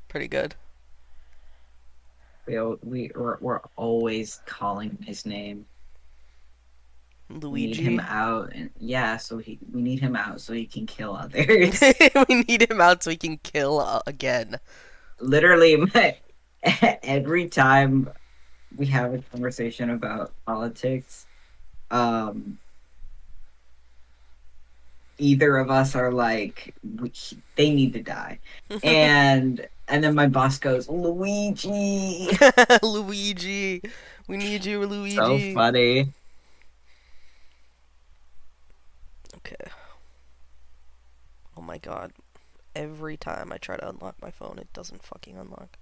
Pretty good. We're always calling his name. We need him Luigi. out, and yeah, we need him out so he can kill others. We need him out so he can kill again. Literally, every time we have a conversation about politics, um, either of us are like, they need to die, and then my boss goes, Luigi. Luigi. We need you, So Luigi. funny. Okay. Oh my god. Every time I try to unlock my phone, it doesn't fucking unlock.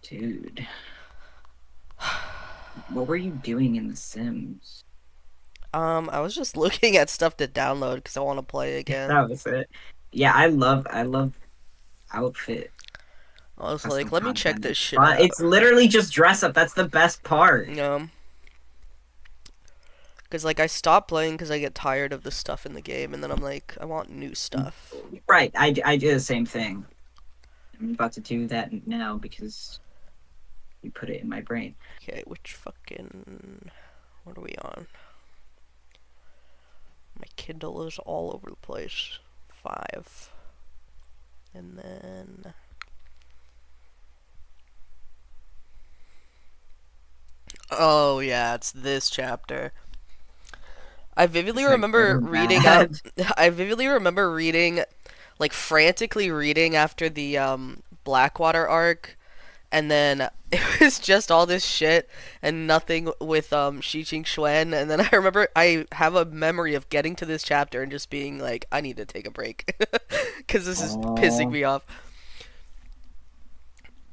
Dude, what were you doing in The Sims? I was just looking at stuff to download because I want to play again. That was it. Yeah, I love outfit I was like, custom let me check content. this It's shit fun. out. It's literally just dress up. That's the best part. Because like I stop playing because I get tired of the stuff in the game, and then I'm like, I want new stuff. Right. I do the same thing. I'm about to do that now because you put it in my brain. Okay, which fucking... What are we on? My Kindle is all over the place. 5. And then... Oh yeah, it's this chapter. I vividly Is that good remember or reading out. bad? I vividly remember reading, like frantically reading after the Blackwater arc, and then it was just all this shit and nothing with Shi Ching Xuan. And then I remember I have a memory of getting to this chapter and just being like, I need to take a break because this is pissing Oh, me off.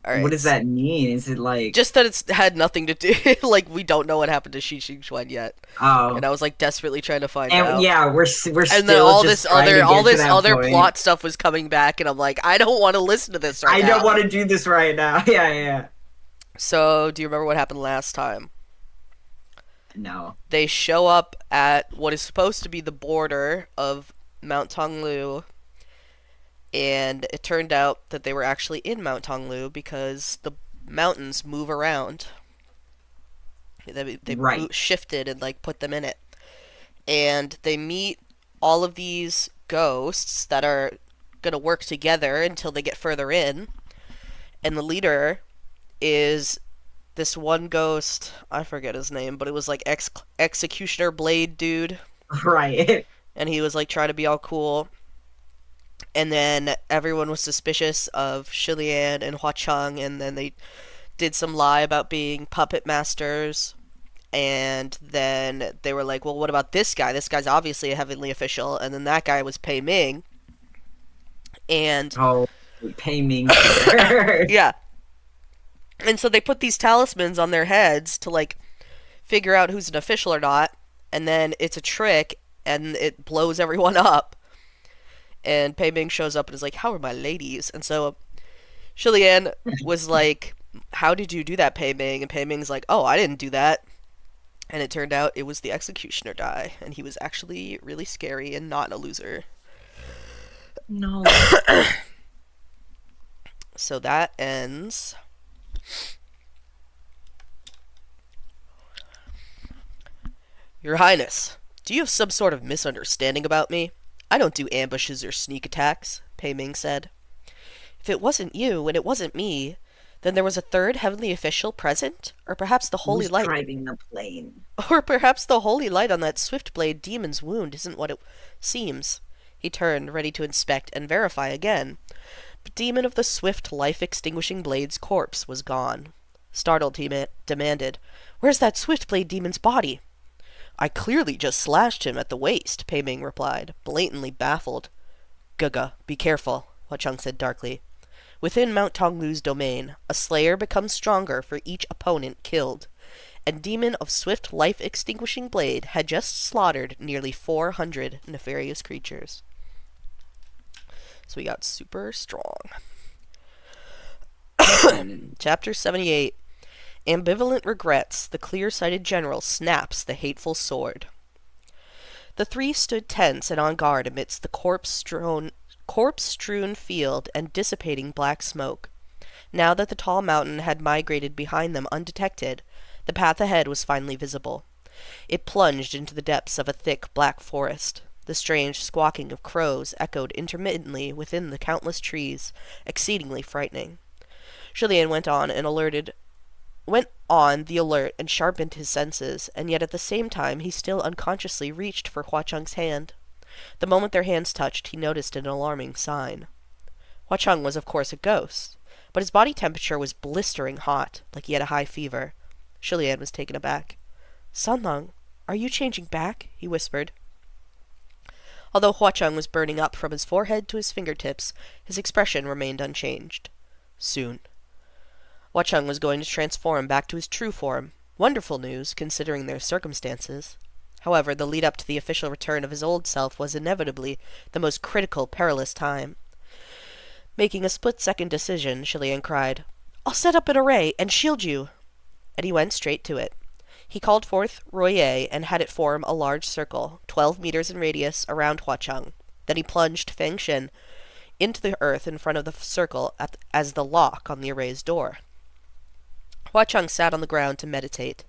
All what right, does that mean? Is it like, just that it's had nothing to do. Like we don't know what happened to Shi Ching Xuan yet, and oh, I was like desperately trying to find and out. yeah, we're And then still just trying to all get to this that other point. plot stuff was coming back, and I'm like, I don't want to listen to this right I don't now. want to do this right now. Yeah, yeah. So, do you remember what happened last time? No. They show up at what is supposed to be the border of Mount Tonglu, and it turned out that they were actually in Mount Tonglu because the mountains move around. Right. Shifted and like put them in it, and they meet all of these ghosts that are gonna work together until they get further in, and the leader is this one ghost. I forget his name, but it was like executioner blade dude, Right. and he was like trying to be all cool. And then everyone was suspicious of Shilian and Hua Cheng, and then they did some lie about being puppet masters. And then they were like, well, what about this guy? This guy's obviously a heavenly official. And then that guy was Pei Ming. And Oh, pay me here. yeah. And so they put these talismans on their heads to like figure out who's an official or not. And then it's a trick and it blows everyone up. And Pei Ming shows up and is like, how are my ladies? And so Shilian was like, how did you do that, Pei Ming? And Pei Ming's like, oh, I didn't do that. And it turned out it was the executioner guy, and he was actually really scary and not a loser. No. So that ends. Your Highness, do you have some sort of misunderstanding about me? I don't do ambushes or sneak attacks, Pei Ming said. If it wasn't you and it wasn't me, then there was a third heavenly official present? Or perhaps the holy Who's light driving the plane? Or perhaps the holy light on that swift-blade demon's wound isn't what it seems. He turned, ready to inspect and verify again. But Demon of the swift, life-extinguishing blade's corpse was gone. Startled, he demanded, Where's that swift-blade demon's body? I clearly just slashed him at the waist, Pei Ming replied, blatantly baffled. Guga, be careful, Hua Cheng said darkly. Within Mount Tonglu's domain, a slayer becomes stronger for each opponent killed, and Demon of Swift Life Extinguishing Blade had just slaughtered nearly 400 nefarious creatures. So we got super strong. Chapter 78. Ambivalent Regrets, the clear-sighted general snaps the hateful sword. The three stood tense and on guard amidst the corpse-strewn field and dissipating black smoke. Now that the tall mountain had migrated behind them undetected, the path ahead was finally visible. It plunged into the depths of a thick black forest. The strange squawking of crows echoed intermittently within the countless trees, exceedingly frightening. Julien went on the alert and sharpened his senses, and yet at the same time he still unconsciously reached for Hua Cheng's hand. The moment their hands touched, he noticed an alarming sign. Hua Cheng was of course a ghost, but his body temperature was blistering hot, like he had a high fever. Julien was taken aback. "Sanlang, are you changing back?" he whispered. Although Hua Cheng was burning up from his forehead to his fingertips, his expression remained unchanged. Soon. Hua Cheng was going to transform back to his true form. Wonderful news, considering their circumstances. However, the lead-up to the official return of his old self was inevitably the most critical, perilous time. Making a split-second decision, Julien cried, "I'll set up an array and shield you!" And he went straight to it. He called forth Royer and had it form a large circle, 12 meters in radius, around Hua Cheng. Then he plunged Feng Shen into the earth in front of the circle as the lock on the array's door. Hua Cheng sat on the ground to meditate.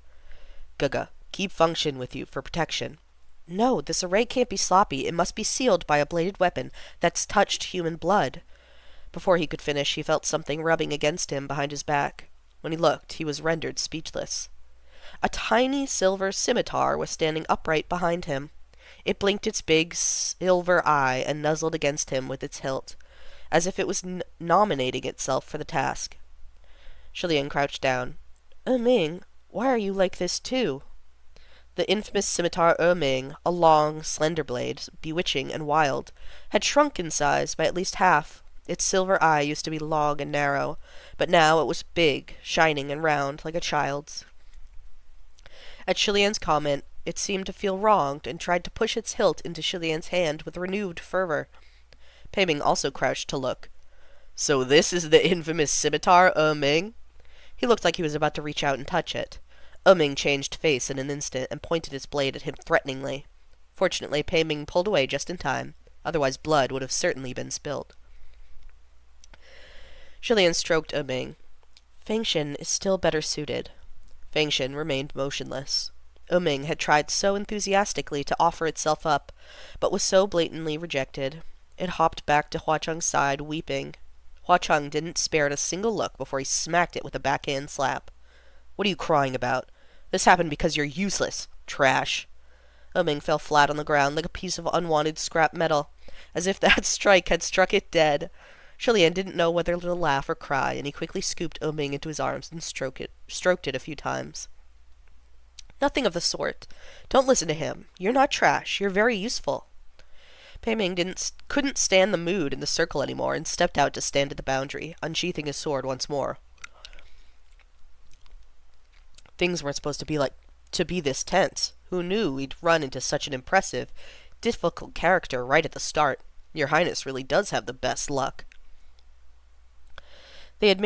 "Gaga, keep Feng Shen with you for protection." "No, this array can't be sloppy. It must be sealed by a bladed weapon that's touched human blood." Before he could finish, he felt something rubbing against him behind his back. When he looked, he was rendered speechless. A tiny silver scimitar was standing upright behind him. It blinked its big silver eye and nuzzled against him with its hilt, as if it was nominating itself for the task. Julien crouched down. "Ming, why are you like this too?" The infamous scimitar Ming, a long, slender blade, bewitching and wild, had shrunk in size by at least half. Its silver eye used to be long and narrow, but now it was big, shining and round, like a child's. At Julien's comment, it seemed to feel wronged and tried to push its hilt into Julien's hand with renewed fervor. Pei Ming also crouched to look. "So this is the infamous scimitar, Ming?" He looked like he was about to reach out and touch it. Ming changed face in an instant and pointed his blade at him threateningly. Fortunately, Pei Ming pulled away just in time. Otherwise, blood would have certainly been spilled. Julien stroked Ming. "Feng Shen is still better suited." Feng Shen remained motionless. Ming had tried so enthusiastically to offer itself up, but was so blatantly rejected. It hopped back to Hua Cheng's side, weeping. Hua Cheng didn't spare it a single look before he smacked it with a backhand slap. "What are you crying about? This happened because you're useless. Trash." Ming fell flat on the ground like a piece of unwanted scrap metal, as if that strike had struck it dead. Julien didn't know whether to laugh or cry, and he quickly scooped Ming into his arms and stroked it a few times. "Nothing of the sort. Don't listen to him. You're not trash. You're very useful." Pei Ming couldn't stand the mood in the circle anymore and stepped out to stand at the boundary, unsheathing his sword once more. Things weren't supposed to be this tense. Who knew we'd run into such an impressive, difficult character right at the start? Your Highness really does have the best luck. They had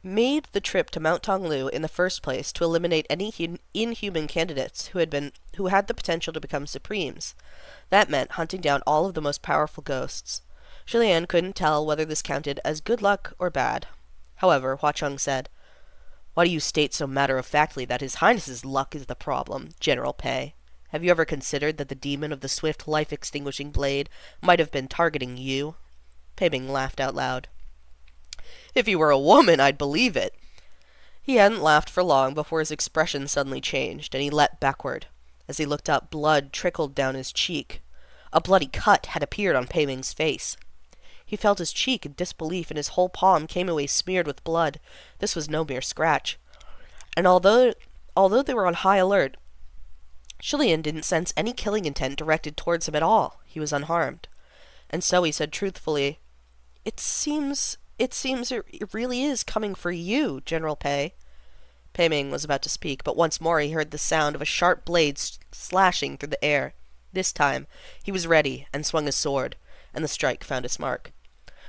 made the trip to Mount Tonglu in the first place to eliminate any inhuman candidates who had the potential to become supremes. That meant hunting down all of the most powerful ghosts. Julien couldn't tell whether this counted as good luck or bad. However, Hua Cheng said, "Why do you state so matter-of-factly that His Highness's luck is the problem, General Pei? Have you ever considered that the demon of the swift life-extinguishing blade might have been targeting you?" Pei Ming laughed out loud. "If you were a woman, I'd believe it." He hadn't laughed for long before his expression suddenly changed, and he leapt backward. As he looked up, blood trickled down his cheek. A bloody cut had appeared on Pei Ming's face. He felt his cheek in disbelief, and his whole palm came away smeared with blood. This was no mere scratch. And although they were on high alert, Julien didn't sense any killing intent directed towards him at all. He was unharmed. And so he said truthfully, It seems it really is coming for you, General Pei." Pei Ming was about to speak, but once more he heard the sound of a sharp blade slashing through the air. This time, he was ready and swung his sword, and the strike found its mark.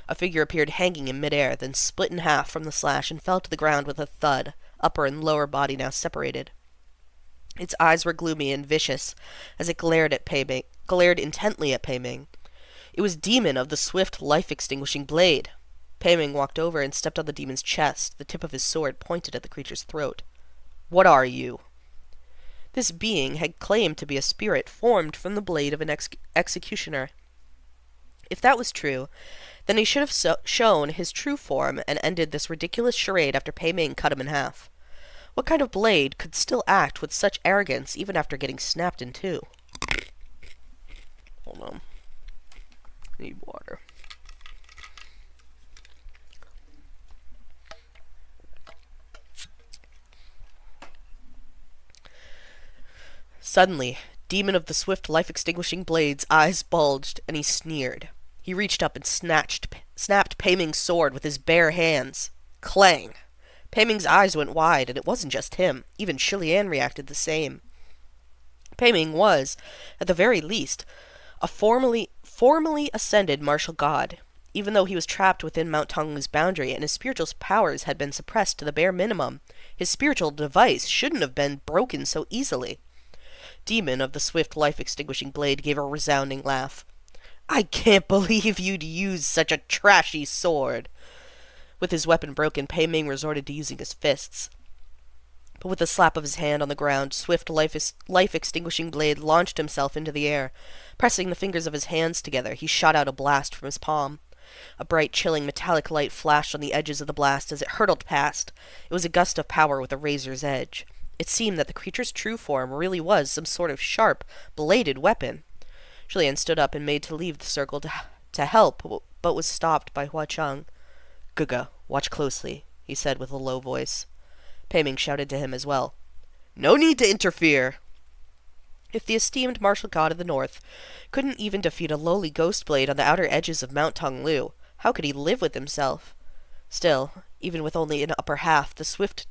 A figure appeared hanging in midair, then split in half from the slash and fell to the ground with a thud, upper and lower body now separated. Its eyes were gloomy and vicious as it glared intently at Pei Ming. It was Demon of the swift, life-extinguishing blade. Pei Ming walked over and stepped on the demon's chest, the tip of his sword pointed at the creature's throat. What are you? This being had claimed to be a spirit formed from the blade of an executioner. If that was true, then he should have shown his true form and ended this ridiculous charade after Pei Ming cut him in half. What kind of blade could still act with such arrogance even after getting snapped in two? Hold on. Need water. Suddenly, Demon of the swift, life-extinguishing blade's eyes bulged, and he sneered. He reached up and snapped Pei Ming's sword with his bare hands. Clang! Pei Ming's eyes went wide, and it wasn't just him. Even Shilian reacted the same. Pei Ming was, at the very least, a formally ascended martial god. Even though he was trapped within Mount Tonglu's boundary and his spiritual powers had been suppressed to the bare minimum, his spiritual device shouldn't have been broken so easily. Demon of the swift, life-extinguishing blade gave a resounding laugh. I can't believe you'd use such a trashy sword. With his weapon broken, Pei Ming resorted to using his fists. But with a slap of his hand on the ground, swift, life-extinguishing blade launched himself into the air. Pressing the fingers of his hands together, he shot out a blast from his palm. A bright, chilling, metallic light flashed on the edges of the blast as it hurtled past. It was a gust of power with a razor's edge. It seemed that the creature's true form really was some sort of sharp, bladed weapon. Julian stood up and made to leave the circle to help, but was stopped by Hua Cheng. Guga, watch closely, he said with a low voice. Pei Ming shouted to him as well. No need to interfere. If the esteemed martial god of the north couldn't even defeat a lowly ghost blade on the outer edges of Mount Tonglu, how could he live with himself? Still, even with only an upper half, the swift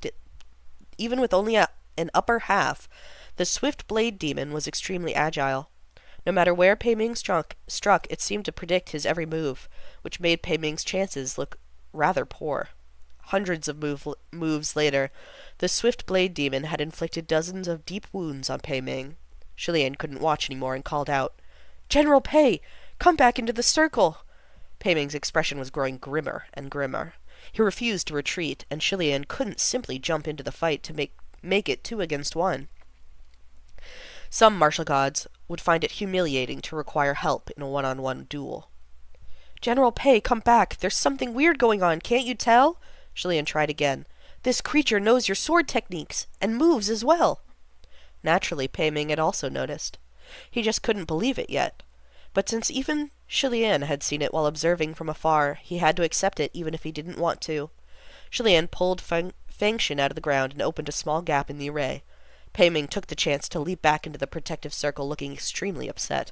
blade demon was extremely agile. No matter where Pei Ming struck, it seemed to predict his every move, which made Pei Ming's chances look rather poor. Hundreds of moves later, the swift blade demon had inflicted dozens of deep wounds on Pei Ming. Shilian couldn't watch anymore and called out, General Pei, come back into the circle! Pei Ming's expression was growing grimmer and grimmer. He refused to retreat, and Shilian couldn't simply jump into the fight to make it 2 against 1. Some martial gods would find it humiliating to require help in a one-on-one duel. General Pei, come back. There's something weird going on, can't you tell? Shilian tried again. This creature knows your sword techniques, and moves as well. Naturally, Pei Ming had also noticed. He just couldn't believe it yet. But since even Shilian had seen it while observing from afar, he had to accept it even if he didn't want to. Shilian pulled Fengshin out of the ground and opened a small gap in the array. Pei Ming took the chance to leap back into the protective circle, looking extremely upset.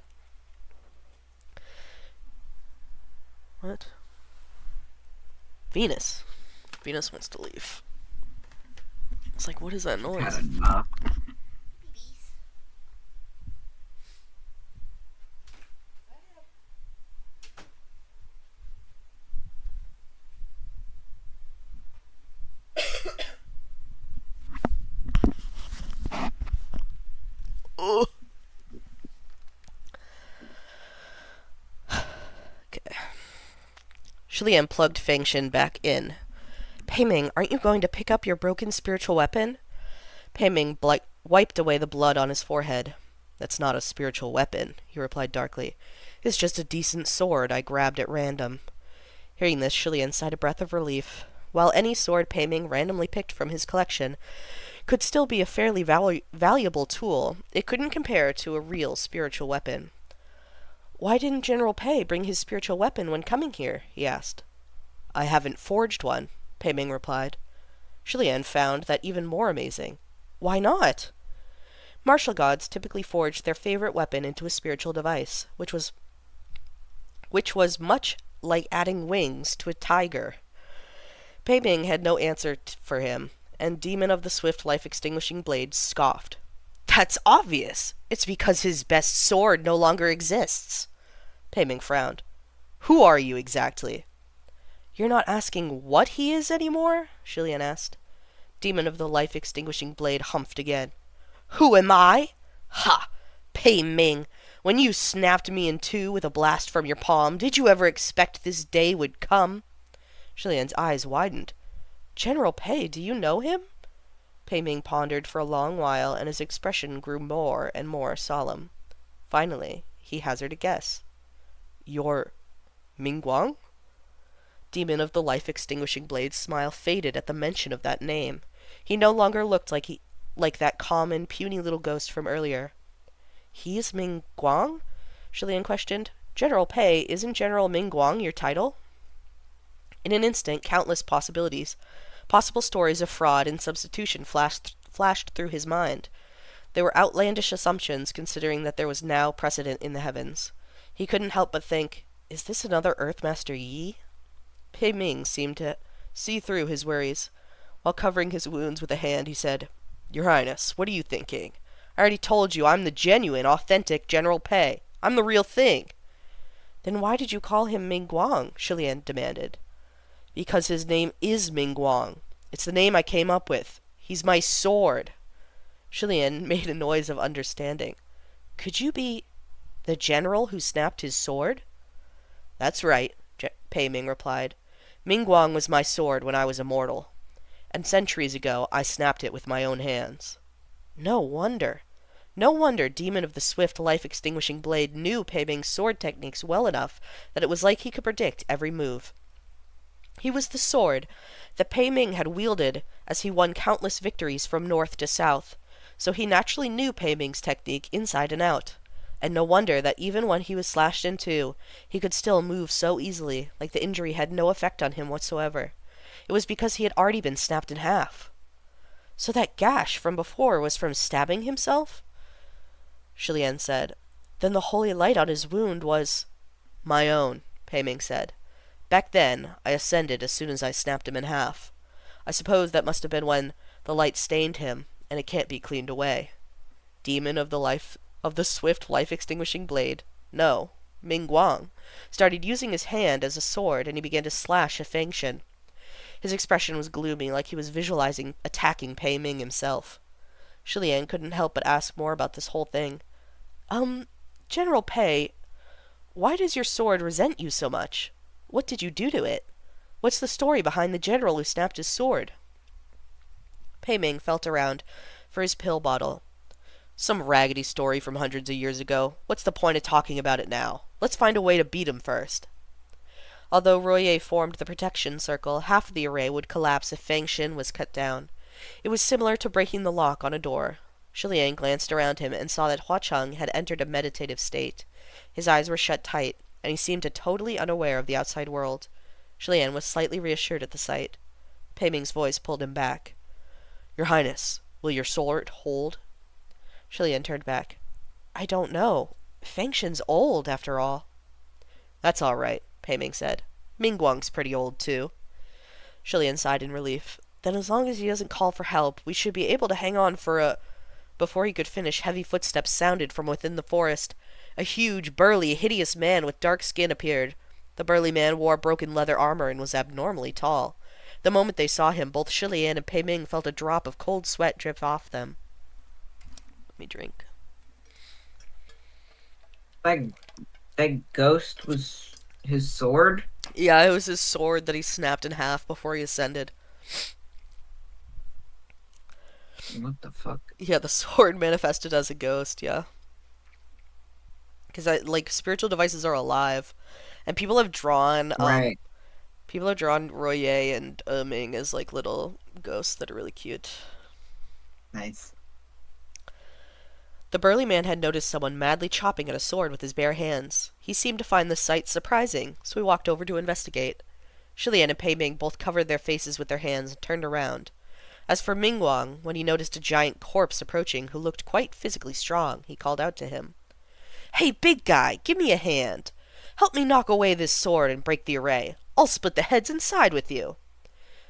What? Venus. Venus wants to leave. It's like, what is that noise? Had enough. Ugh. Okay. Shilian plugged Fengshin back in. Pei Ming, aren't you going to pick up your broken spiritual weapon? Pei Ming wiped away the blood on his forehead. That's not a spiritual weapon, he replied darkly. It's just a decent sword I grabbed at random. Hearing this, Shilian sighed a breath of relief. While any sword Pei Ming randomly picked from his collection could still be a fairly valuable tool, it couldn't compare to a real spiritual weapon. Why didn't General Pei bring his spiritual weapon when coming here? He asked. I haven't forged one, Pei Ming replied. Shilian found that even more amazing. Why not? Martial gods typically forged their favorite weapon into a spiritual device, which was much like adding wings to a tiger. Pei Ming had no answer for him, and Demon of the Swift Life-Extinguishing Blade scoffed. That's obvious. It's because his best sword no longer exists. Pei Ming frowned. Who are you exactly? You're not asking what he is anymore? Shilian asked. Demon of the Life-Extinguishing Blade humphed again. Who am I? Ha! Pei Ming, When you snapped me in two with a blast from your palm, did you ever expect this day would come? Shilian's eyes widened. General Pei, do you know him? Pei Ming pondered for a long while, and his expression grew more and more solemn. Finally, he hazarded a guess. You're Ming Guang? Demon of the life-extinguishing blade's smile faded at the mention of that name. He no longer looked like that common, puny little ghost from earlier. He's Ming Guang? Shilian questioned. General Pei, isn't General Ming Guang your title? In an instant, countless possible stories of fraud and substitution flashed through his mind. They were outlandish assumptions, considering that there was now precedent in the heavens. He couldn't help but think, is this another Earthmaster Yi? Pei Ming seemed to see through his worries. While covering his wounds with a hand, he said, Your Highness, what are you thinking? I already told you I'm the genuine, authentic General Pei. I'm the real thing. Then why did you call him Ming Guang? Shilian demanded. Because his name is Ming Guang. It's the name I came up with. He's my sword. Shilian made a noise of understanding. Could you be the general who snapped his sword? That's right, Pei Ming replied. Ming Guang was my sword when I was immortal, and centuries ago I snapped it with my own hands. No wonder. No wonder Demon of the Swift Life-Extinguishing Blade knew Pei Ming's sword techniques well enough that it was like he could predict every move. He was the sword that Pei Ming had wielded as he won countless victories from north to south, so he naturally knew Pei Ming's technique inside and out. And no wonder that even when he was slashed in two, he could still move so easily, like the injury had no effect on him whatsoever. It was because he had already been snapped in half. So that gash from before was from stabbing himself? Shilian said. Then the holy light on his wound was... My own, Pei Ming said. Back then, I ascended as soon as I snapped him in half. I suppose that must have been when the light stained him, and it can't be cleaned away. Demon of the swift life-extinguishing blade, no, Ming Guang, started using his hand as a sword, and he began to slash a Fengshen. His expression was gloomy, like he was visualizing attacking Pei Ming himself. Shilian couldn't help but ask more about this whole thing. General Pei, why does your sword resent you so much? What did you do to it? What's the story behind the general who snapped his sword? Pei Ming felt around for his pill bottle. Some raggedy story from hundreds of years ago. What's the point of talking about it now? Let's find a way to beat him first. Although Royer formed the protection circle, half of the array would collapse if Fengshen was cut down. It was similar to breaking the lock on a door. Shilian glanced around him and saw that Hua Cheng had entered a meditative state. His eyes were shut tight, and he seemed totally unaware of the outside world. Shilian was slightly reassured at the sight. Pei Ming's voice pulled him back. Your Highness, will your sword hold? Shilian turned back. I don't know. Fengshen's old, after all. That's all right, Pei Ming said. Ming Guang's pretty old, too. Shilian sighed in relief. Then as long as he doesn't call for help, we should be able to hang on for a... Before he could finish, heavy footsteps sounded from within the forest. A huge, burly, hideous man with dark skin appeared. The burly man wore broken leather armor and was abnormally tall. The moment they saw him, both Shilian and Pei Ming felt a drop of cold sweat drip off them. Let me drink. That ghost was his sword? Yeah, it was his sword that he snapped in half before he ascended. What the fuck? Yeah, the sword manifested as a ghost, yeah. Because, spiritual devices are alive. And people have drawn, Right. people have drawn Royer and Ming as, little ghosts that are really cute. Nice. The burly man had noticed someone madly chopping at a sword with his bare hands. He seemed to find the sight surprising, so he walked over to investigate. Shilian and Pei Ming both covered their faces with their hands and turned around. As for Ming Guang, when he noticed a giant corpse approaching who looked quite physically strong, he called out to him. Hey, big guy, give me a hand. Help me knock away this sword and break the array. I'll split the heads inside with you.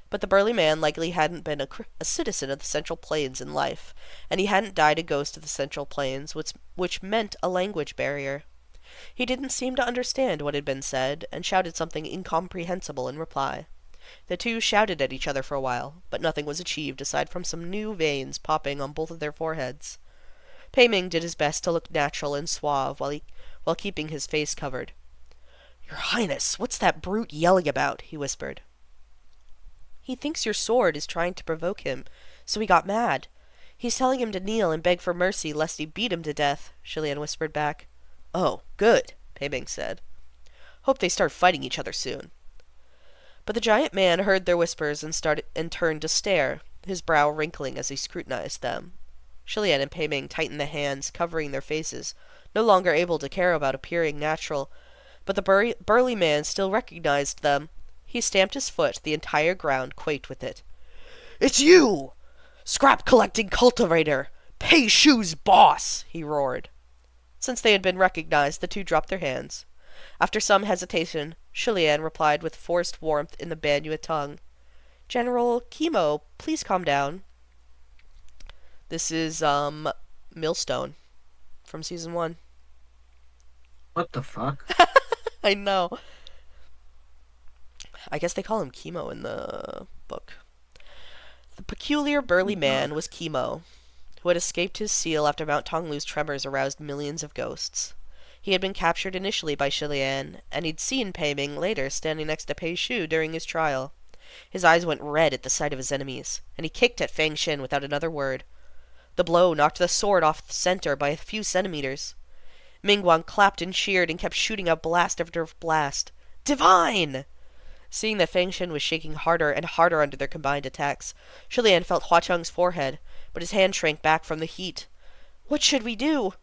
But the burly man likely hadn't been a citizen of the Central Plains in life, and he hadn't died a ghost of the Central Plains, which meant a language barrier. He didn't seem to understand what had been said, and shouted something incomprehensible in reply. The two shouted at each other for a while, but nothing was achieved aside from some new veins popping on both of their foreheads. Pei Ming did his best to look natural and suave while keeping his face covered. "Your Highness, what's that brute yelling about?" he whispered. "He thinks your sword is trying to provoke him, so he got mad. He's telling him to kneel and beg for mercy lest he beat him to death," Shilian whispered back. "Oh, good," Pei Ming said. "Hope they start fighting each other soon." But the giant man heard their whispers and turned to stare, his brow wrinkling as he scrutinized them. Shilian and Pei Ming tightened the hands covering their faces, no longer able to care about appearing natural, but the burly man still recognized them. He stamped his foot, the entire ground quaked with it. "It's you! Scrap-collecting cultivator! Pei Shu's boss!" he roared. Since they had been recognized, the two dropped their hands. After some hesitation, Shilian replied with forced warmth in the Banua tongue. "General Chemo, please calm down." This is, Millstone from season 1. What the fuck? I know. I guess they call him Chemo in the book. The peculiar burly man was Chemo, who had escaped his seal after Mount Tonglu's tremors aroused millions of ghosts. He had been captured initially by Shilian, and he'd seen Pei Ming later standing next to Pei Shu during his trial. His eyes went red at the sight of his enemies, and he kicked at Fang Xin without another word. The blow knocked the sword off the center by a few centimeters. Mingguang clapped and cheered and kept shooting out blast after blast. Divine! Seeing that Fang Xin was shaking harder and harder under their combined attacks, Shilian felt Hua Cheng's forehead, but his hand shrank back from the heat. What should we do?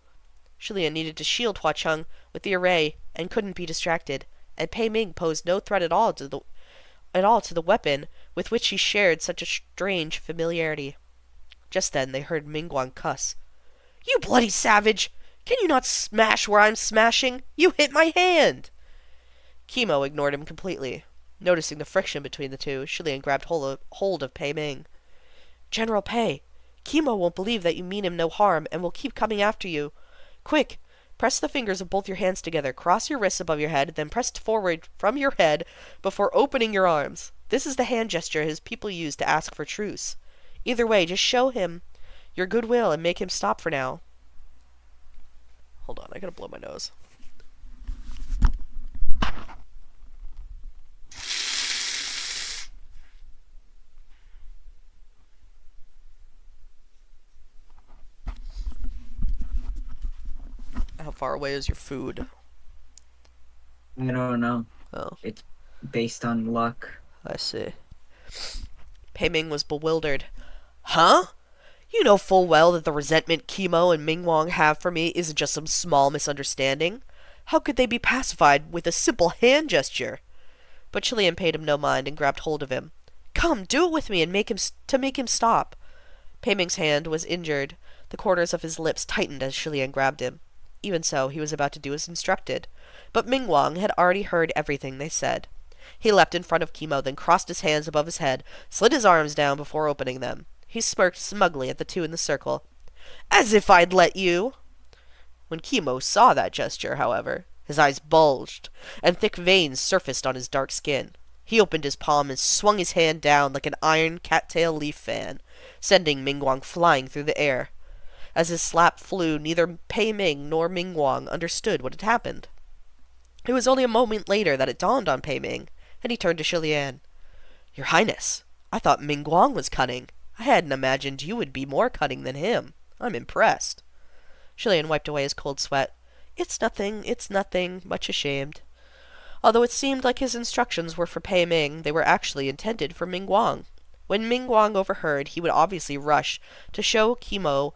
Shilian needed to shield Hua Cheng with the array and couldn't be distracted, and Pei Ming posed no threat at all to the weapon with which he shared such a strange familiarity. Just then they heard Mingguang cuss. "You bloody savage! Can you not smash where I'm smashing? You hit my hand!" Chemo ignored him completely. Noticing the friction between the two, Shilian grabbed hold of Pei Ming. "General Pei, Chemo won't believe that you mean him no harm and will keep coming after you. Quick, press the fingers of both your hands together, cross your wrists above your head, then press forward from your head before opening your arms. This is the hand gesture his people use to ask for truce. Either way, just show him your goodwill and make him stop for now." Hold on, I gotta blow my nose. How far away is your food? I don't know. Oh, It's based on luck. I see. Pei Ming was bewildered. Huh? You know full well that the resentment Chemo and Mingguang have for me isn't just some small misunderstanding. How could they be pacified with a simple hand gesture? But Shilian paid him no mind and grabbed hold of him. "Come, do it with me and make him stop." Pei Ming's hand was injured. The corners of his lips tightened as Shilian grabbed him. Even so, he was about to do as instructed. But Mingguang had already heard everything they said. He leapt in front of Chemo, then crossed his hands above his head, slid his arms down before opening them. He smirked smugly at the two in the circle. "As if I'd let you!" When Chemo saw that gesture, however, his eyes bulged, and thick veins surfaced on his dark skin. He opened his palm and swung his hand down like an iron cattail leaf fan, sending Mingguang flying through the air. As his slap flew, neither Pei Ming nor Mingguang understood what had happened. It was only a moment later that it dawned on Pei Ming, and he turned to Shilian. "Your Highness, I thought Mingguang was cunning. I hadn't imagined you would be more cunning than him. I'm impressed." Shilian wiped away his cold sweat. It's nothing, much ashamed." Although it seemed like his instructions were for Pei Ming, they were actually intended for Mingguang. When Mingguang overheard, he would obviously rush to show Chemo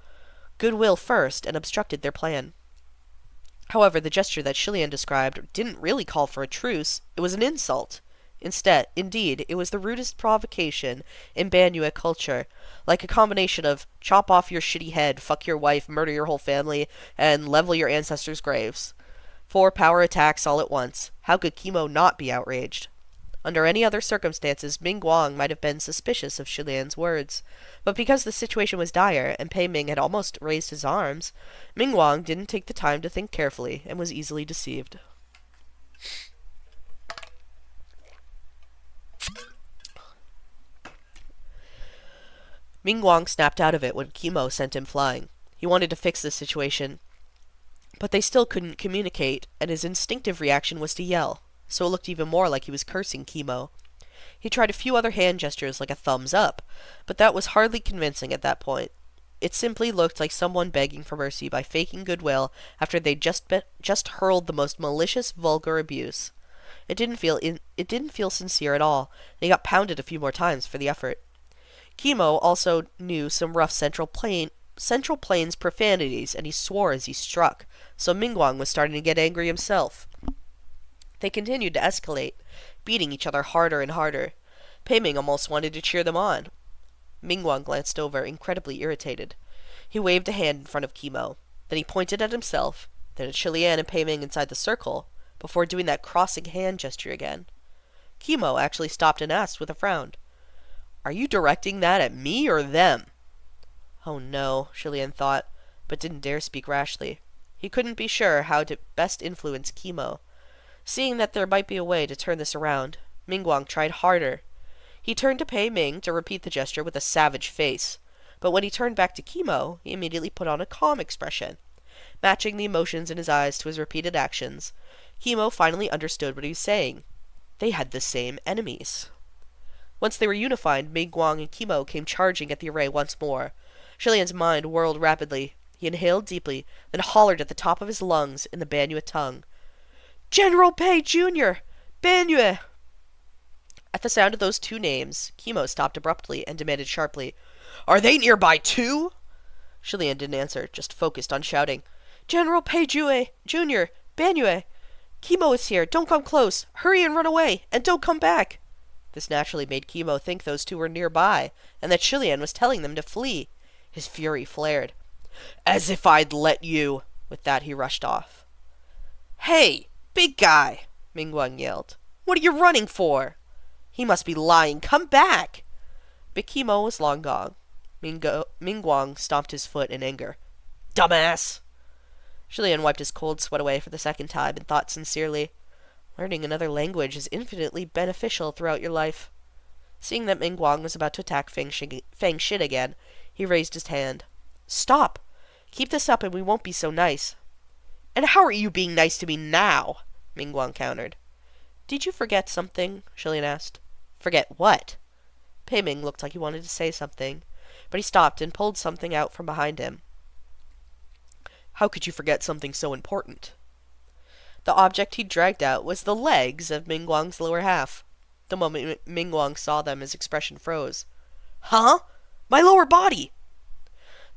goodwill first and obstructed their plan. However, the gesture that Shilian described didn't really call for a truce. It was an insult. Indeed, it was the rudest provocation in Banua culture, like a combination of chop off your shitty head, fuck your wife, murder your whole family, and level your ancestors' graves. 4 power attacks all at once. How could Chemo not be outraged? Under any other circumstances, Mingguang might have been suspicious of Shilian's words, but because the situation was dire and Pei Ming had almost raised his arms, Mingguang didn't take the time to think carefully and was easily deceived. Mingguang snapped out of it when Chemo sent him flying. He wanted to fix the situation, but they still couldn't communicate, and his instinctive reaction was to yell, so it looked even more like he was cursing Chemo. He tried a few other hand gestures like a thumbs up, but that was hardly convincing at that point. It simply looked like someone begging for mercy by faking goodwill after they'd just hurled the most malicious, vulgar abuse. It didn't feel sincere at all, and he got pounded a few more times for the effort. Chemo also knew some rough Central Plains profanities, and he swore as he struck, so Mingguang was starting to get angry himself. They continued to escalate, beating each other harder and harder. Ming almost wanted to cheer them on. Mingguang glanced over, incredibly irritated. He waved a hand in front of Chemo. Then he pointed at himself, then at Shilian and Ming inside the circle, before doing that crossing hand gesture again. Chemo actually stopped and asked with a frown, "Are you directing that at me or them?" Oh no, Shilian thought, but didn't dare speak rashly. He couldn't be sure how to best influence Chemo. Seeing that there might be a way to turn this around, Mingguang tried harder. He turned to Ming to repeat the gesture with a savage face, but when he turned back to Chemo, he immediately put on a calm expression. Matching the emotions in his eyes to his repeated actions, Chemo finally understood what he was saying. They had the same enemies. Once they were unified, Mingguang and Chemo came charging at the array once more. Shilian's mind whirled rapidly. He inhaled deeply, then hollered at the top of his lungs in the Banyue tongue. "General Pei Jr. Banyue!" At the sound of those two names, Chemo stopped abruptly and demanded sharply, "Are they nearby too?" Shilian didn't answer, just focused on shouting, "General Pei Jr. Banyue! Chemo is here. Don't come close. Hurry and run away, and don't come back." This naturally made Chemo think those two were nearby, and that Shilian was telling them to flee. His fury flared. "As if I'd let you!" With that, he rushed off. "Hey, big guy!" Mingguang yelled. "What are you running for?" "He must be lying. Come back!" But Chemo was long gone. Mingguang stomped his foot in anger. "Dumbass!" Shilian wiped his cold sweat away for the second time and thought sincerely, "Learning another language is infinitely beneficial throughout your life." Seeing that Mingguang was about to attack Fang Shit again, he raised his hand. "Stop! Keep this up and we won't be so nice." "And how are you being nice to me now?" Mingguang countered. "Did you forget something?" Shilian asked. "Forget what?" Ming looked like he wanted to say something, but he stopped and pulled something out from behind him. "How could you forget something so important?" The object he dragged out was the legs of Mingguang's lower half. The moment Mingguang saw them, his expression froze. "Huh? My lower body!"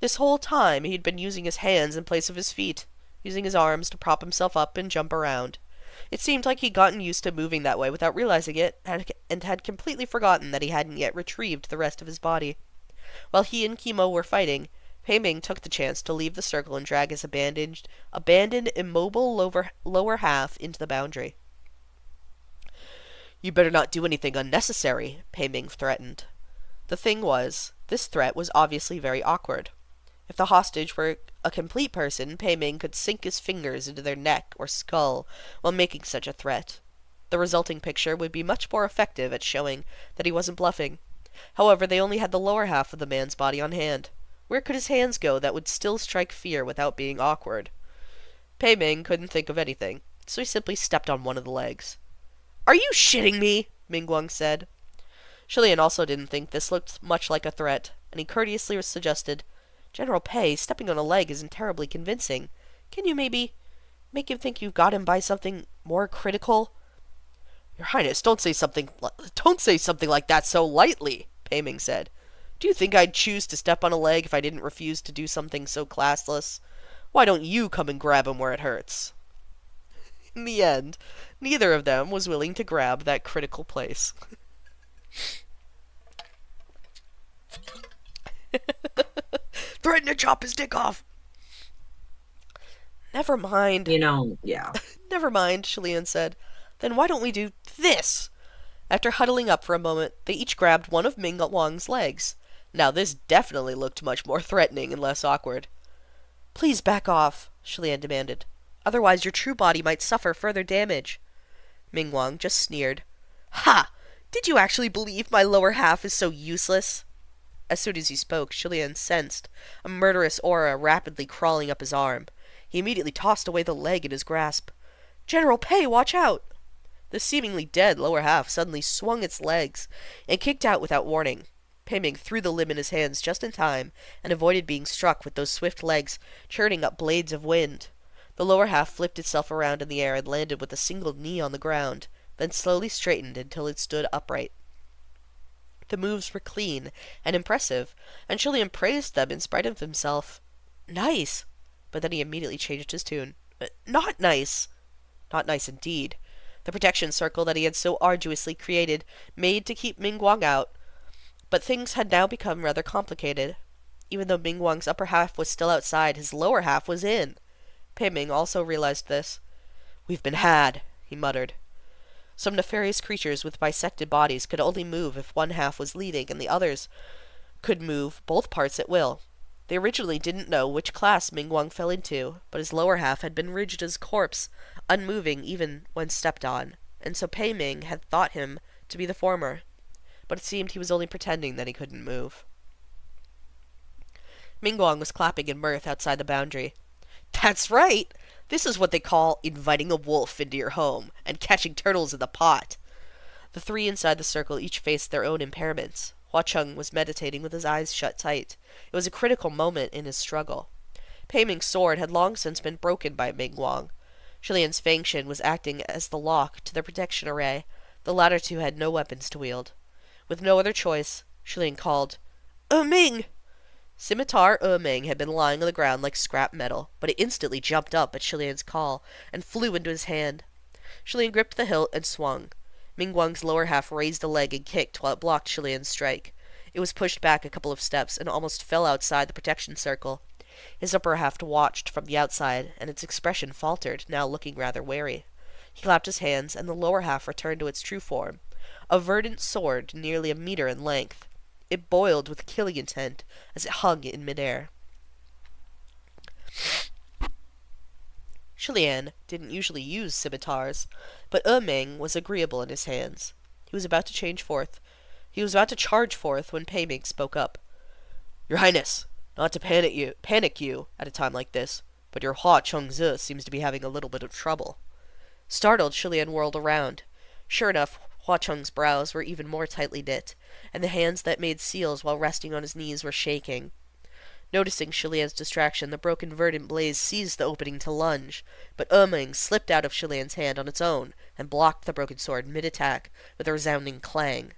This whole time he'd been using his hands in place of his feet, using his arms to prop himself up and jump around. It seemed like he'd gotten used to moving that way without realizing it, and had completely forgotten that he hadn't yet retrieved the rest of his body. While he and Chemo were fighting, Ming took the chance to leave the circle and drag his abandoned immobile lower half into the boundary. "You better not do anything unnecessary," Ming threatened. The thing was, this threat was obviously very awkward. If the hostage were a complete person, Ming could sink his fingers into their neck or skull while making such a threat. The resulting picture would be much more effective at showing that he wasn't bluffing. However, they only had the lower half of the man's body on hand. Where could his hands go that would still strike fear without being awkward? Ming couldn't think of anything, so he simply stepped on one of the legs. "Are you shitting me?" Mingguang said. Shilian also didn't think this looked much like a threat, and he courteously suggested, "General Pei, stepping on a leg isn't terribly convincing. Can you maybe make him think you got him by something more critical?" "Your Highness, don't say something like that so lightly," Ming said. "Do you think I'd choose to step on a leg if I didn't refuse to do something so classless? Why don't you come and grab him where it hurts?" In the end, neither of them was willing to grab that critical place. "Threaten to chop his dick off!" "Never mind." Yeah. "Never mind," Shilian said. "Then why don't we do this?" After huddling up for a moment, they each grabbed one of Mingguang's legs. Now this definitely looked much more threatening and less awkward. "Please back off," Shilian demanded. "Otherwise your true body might suffer further damage." Mingguang just sneered. "Ha! Did you actually believe my lower half is so useless?" As soon as he spoke, Shilian sensed a murderous aura rapidly crawling up his arm. He immediately tossed away the leg in his grasp. General Pei, watch out! The seemingly dead lower half suddenly swung its legs and kicked out without warning. Pei Ming threw the limb in his hands just in time and avoided being struck with those swift legs churning up blades of wind. The lower half flipped itself around in the air and landed with a single knee on the ground, then slowly straightened until it stood upright. The moves were clean and impressive, and Shilian praised them in spite of himself. Nice! But then he immediately changed his tune. Not nice! Not nice indeed. The protection circle that he had so arduously created, made to keep Mingguang out. But things had now become rather complicated. Even though Mingguang's upper half was still outside, his lower half was in. Pei Ming also realized this. We've been had, he muttered. Some nefarious creatures with bisected bodies could only move if one half was leading, and the others could move both parts at will. They originally didn't know which class Mingguang fell into, but his lower half had been rigid as corpse, unmoving even when stepped on, and so Pei Ming had thought him to be the former. But it seemed he was only pretending that he couldn't move. Mingguang was clapping in mirth outside the boundary. That's right! This is what they call inviting a wolf into your home and catching turtles in the pot. The three inside the circle each faced their own impairments. Hua Cheng was meditating with his eyes shut tight. It was a critical moment in his struggle. Pei Ming's sword had long since been broken by Mingguang. Shilian's Fangshin was acting as the lock to their protection array. The latter two had no weapons to wield. With no other choice, Shilian called, Ming! Scimitar Ming had been lying on the ground like scrap metal, but it instantly jumped up at Shilian's call and flew into his hand. Shilian gripped the hilt and swung. Mingguang's lower half raised a leg and kicked while it blocked Shilian's strike. It was pushed back a couple of steps and almost fell outside the protection circle. His upper half watched from the outside, and its expression faltered, now looking rather wary. He clapped his hands, and the lower half returned to its true form, a verdant sword nearly a meter in length. It boiled with killing intent as it hung in midair. Shilian didn't usually use scimitars, but Ming was agreeable in his hands. He was about to charge forth when Pei Ming spoke up. Your Highness, not to panic you at a time like this, but your Hua Chengzi seems to be having a little bit of trouble. Startled, Shilian whirled around. Sure enough, Hua Cheng's brows were even more tightly knit, and the hands that made seals while resting on his knees were shaking. Noticing Shilian's distraction, the broken verdant blaze seized the opening to lunge, but Ming slipped out of Shilian's hand on its own and blocked the broken sword mid-attack with a resounding clang.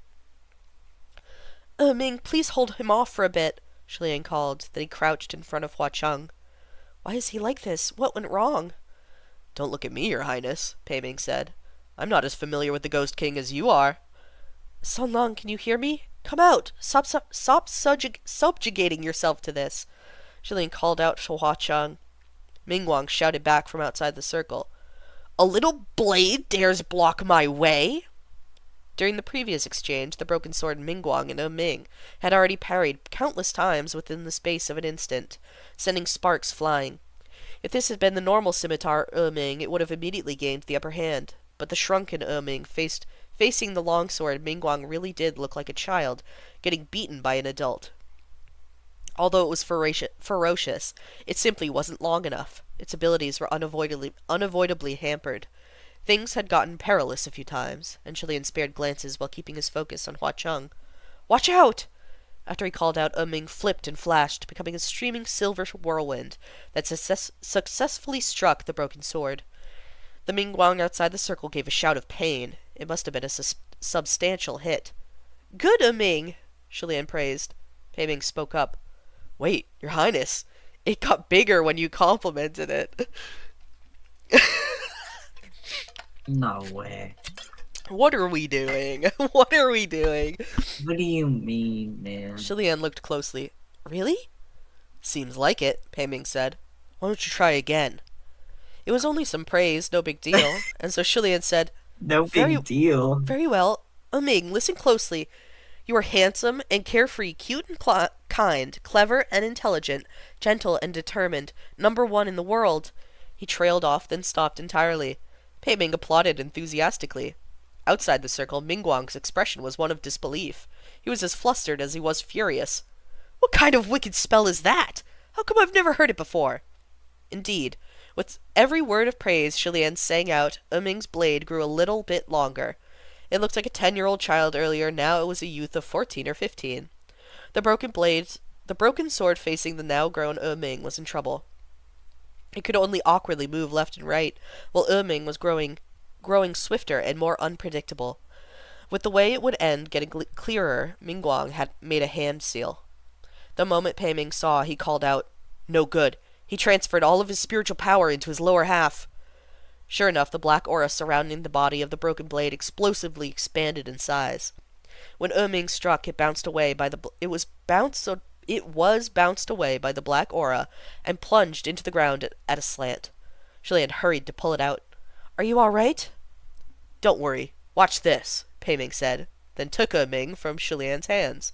Ming, please hold him off for a bit, Shilian called. Then he crouched in front of Hua Cheng. Why is he like this? What went wrong? Don't look at me, Your Highness, Pei Ming said. I'm not as familiar with the Ghost King as you are. Sun Long, can you hear me? Come out! Stop subjugating yourself to this! Shilian called out to Hua Cheng. Mingguang shouted back from outside the circle. A little blade dares block my way? During the previous exchange, the broken sword Mingguang and Ming had already parried countless times within the space of an instant, sending sparks flying. If this had been the normal scimitar Ming, it would have immediately gained the upper hand, but the shrunken Ming facing the longsword, Mingguang really did look like a child getting beaten by an adult. Although it was ferocious, it simply wasn't long enough. Its abilities were unavoidably hampered. Things had gotten perilous a few times, and Shilian spared glances while keeping his focus on Hua Cheng. Watch out! After he called out, Ming flipped and flashed, becoming a streaming silver whirlwind that successfully struck the broken sword. The Mingguang outside the circle gave a shout of pain. It must have been a substantial hit. Good, Ming, Shilian praised. Pei Ming spoke up. Wait, Your Highness, it got bigger when you complimented it. No way. What are we doing? What are we doing? What do you mean, man? Shilian looked closely. Really? Seems like it, Pei Ming said. Why don't you try again? It was only some praise, no big deal, and so Shilian said, No big deal. Very well. Ming, listen closely. You are handsome and carefree, cute and kind, clever and intelligent, gentle and determined, #1 in the world. He trailed off, then stopped entirely. Pei Ming applauded enthusiastically. Outside the circle, Mingguang's expression was one of disbelief. He was as flustered as he was furious. What kind of wicked spell is that? How come I've never heard it before? Indeed, with every word of praise Shilian sang out, Ming's blade grew a little bit longer. It looked like a 10-year-old child earlier, now it was a youth of 14 or 15. The broken sword facing the now grown Ming was in trouble. It could only awkwardly move left and right, while Ming was growing swifter and more unpredictable. With the way it would end getting clearer, Mingguang had made a hand seal. The moment Pei Ming saw, he called out, "No good. He transferred all of his spiritual power into his lower half." Sure enough, the black aura surrounding the body of the broken blade explosively expanded in size. When Ming struck, it bounced away by the it was bounced away by the black aura and plunged into the ground at a slant. Shilian hurried to pull it out. "Are you all right?" "Don't worry. Watch this," Pei Ming said, then took Ming from Shilian's hands.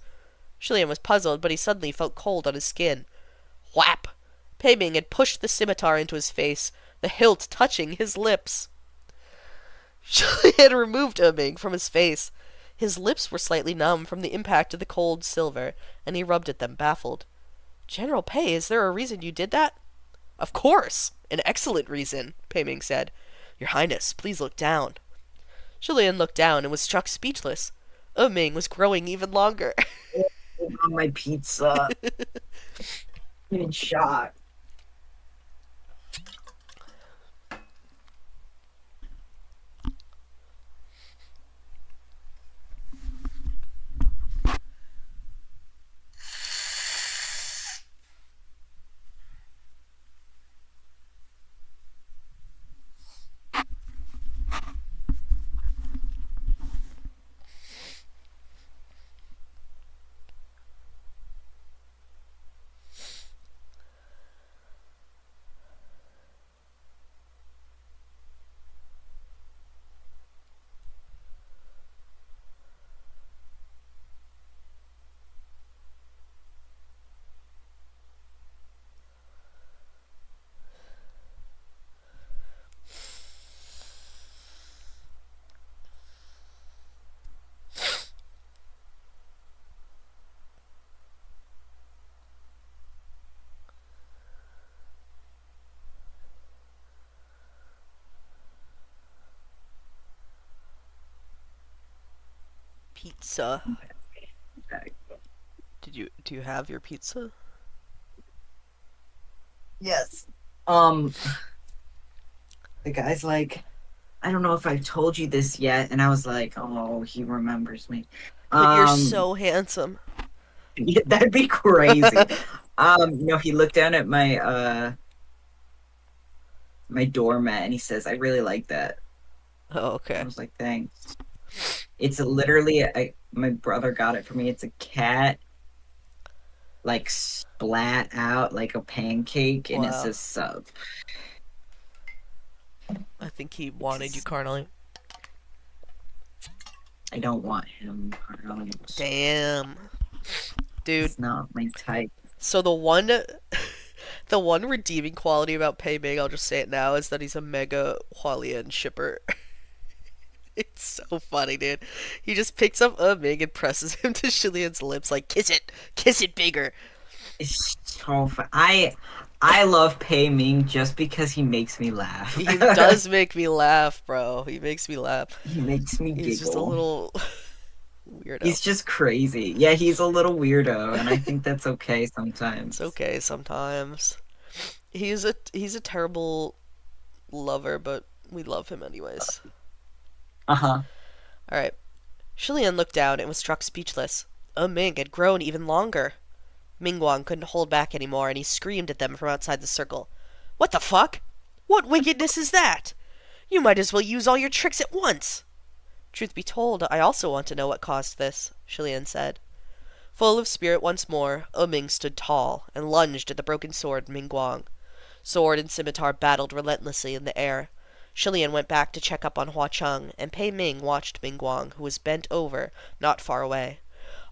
Shilian was puzzled, but he suddenly felt cold on his skin. Whap! Pei Ming had pushed the scimitar into his face, the hilt touching his lips. Shilian removed Ming from his face. His lips were slightly numb from the impact of the cold silver, and he rubbed at them, baffled. "General Pei, is there a reason you did that?" "Of course! An excellent reason," Pei Ming said. "Your Highness, please look down." Shilian looked down and was struck speechless. Ming was growing even longer. On my pizza. Getting shot. Pizza. Do you have your pizza? Yes. The guy's like, I don't know if I've told you this yet, and I was like, oh, he remembers me. But you're so handsome. Yeah, that'd be crazy. No, he looked down at my doormat and he says, "I really like that." Oh, okay. I was like, "Thanks." It's literally my brother got it for me. It's a cat like splat out like a pancake, and it Wow. says sub. I think he wanted you carnally. I don't want him. Damn. Dude, It's not my type. so the one redeeming quality about Pei Ming, I'll just say it now, is that he's a mega Hualien shipper. It's so funny, dude. He just picks up Ming and presses him to Shilian's lips like, kiss it bigger. It's so fun. I love Pei Ming just because he makes me laugh. He does make me laugh, bro. He makes me laugh. He makes me He's just a giggle. little weirdo. He's just crazy. Yeah, he's a little weirdo, and I think that's okay sometimes. It's okay sometimes. He's a terrible lover, but we love him anyways. Uh-huh. Alright. Shilian looked down and was struck speechless. Ming had grown even longer. Mingguang couldn't hold back anymore, and he screamed at them from outside the circle. "What the fuck? What wickedness is that? You might as well use all your tricks at once." "Truth be told, I also want to know what caused this," Shilian said. Full of spirit once more, Ming stood tall and lunged at the broken sword Mingguang. Sword and scimitar battled relentlessly in the air. Shilian went back to check up on Hua Cheng, and Pei Ming watched Mingguang, who was bent over, not far away.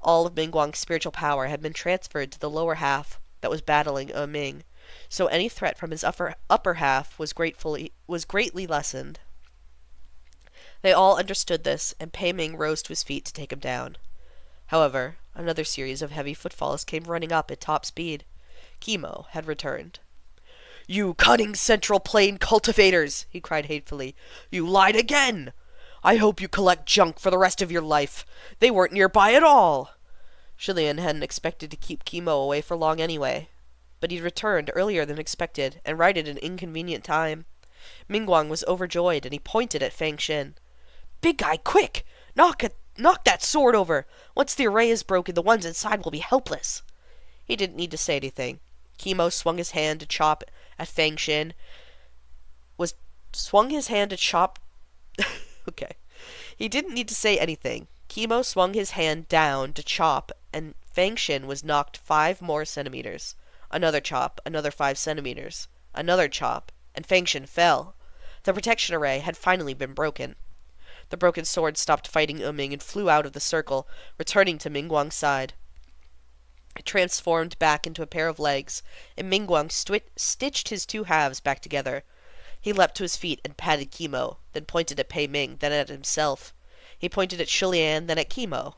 All of Mingguang's spiritual power had been transferred to the lower half that was battling Ming, so any threat from his upper half was greatly lessened. They all understood this, and Pei Ming rose to his feet to take him down. However, Another series of heavy footfalls came running up at top speed. Chemo had returned. "You cunning Central Plain cultivators!" he cried hatefully. "You lied again! I hope you collect junk for the rest of your life. They weren't nearby at all!" Shilian hadn't expected to keep Chemo away for long anyway. But he'd returned earlier than expected, and right at an inconvenient time. Mingguang was overjoyed, and he pointed at Fang Shin. "Big guy, quick! Knock that sword over! Once the array is broken, the ones inside will be helpless." He didn't need to say anything. Chemo swung his hand to chop at Fang Shin. Okay. He didn't need to say anything. Chemo swung his hand down to chop, and Fang Shin was knocked 5 more centimeters. Another chop, another 5 centimeters. Another chop, and Fang Shin fell. The protection array had finally been broken. The broken sword stopped fighting Ming and flew out of the circle, returning to Mingguang's side. It transformed back into a pair of legs, and Mingguang stitched his 2 halves back together. He leapt to his feet and patted Chemo, then pointed at Pei Ming, then at himself. He pointed at Shilian, then at Chemo.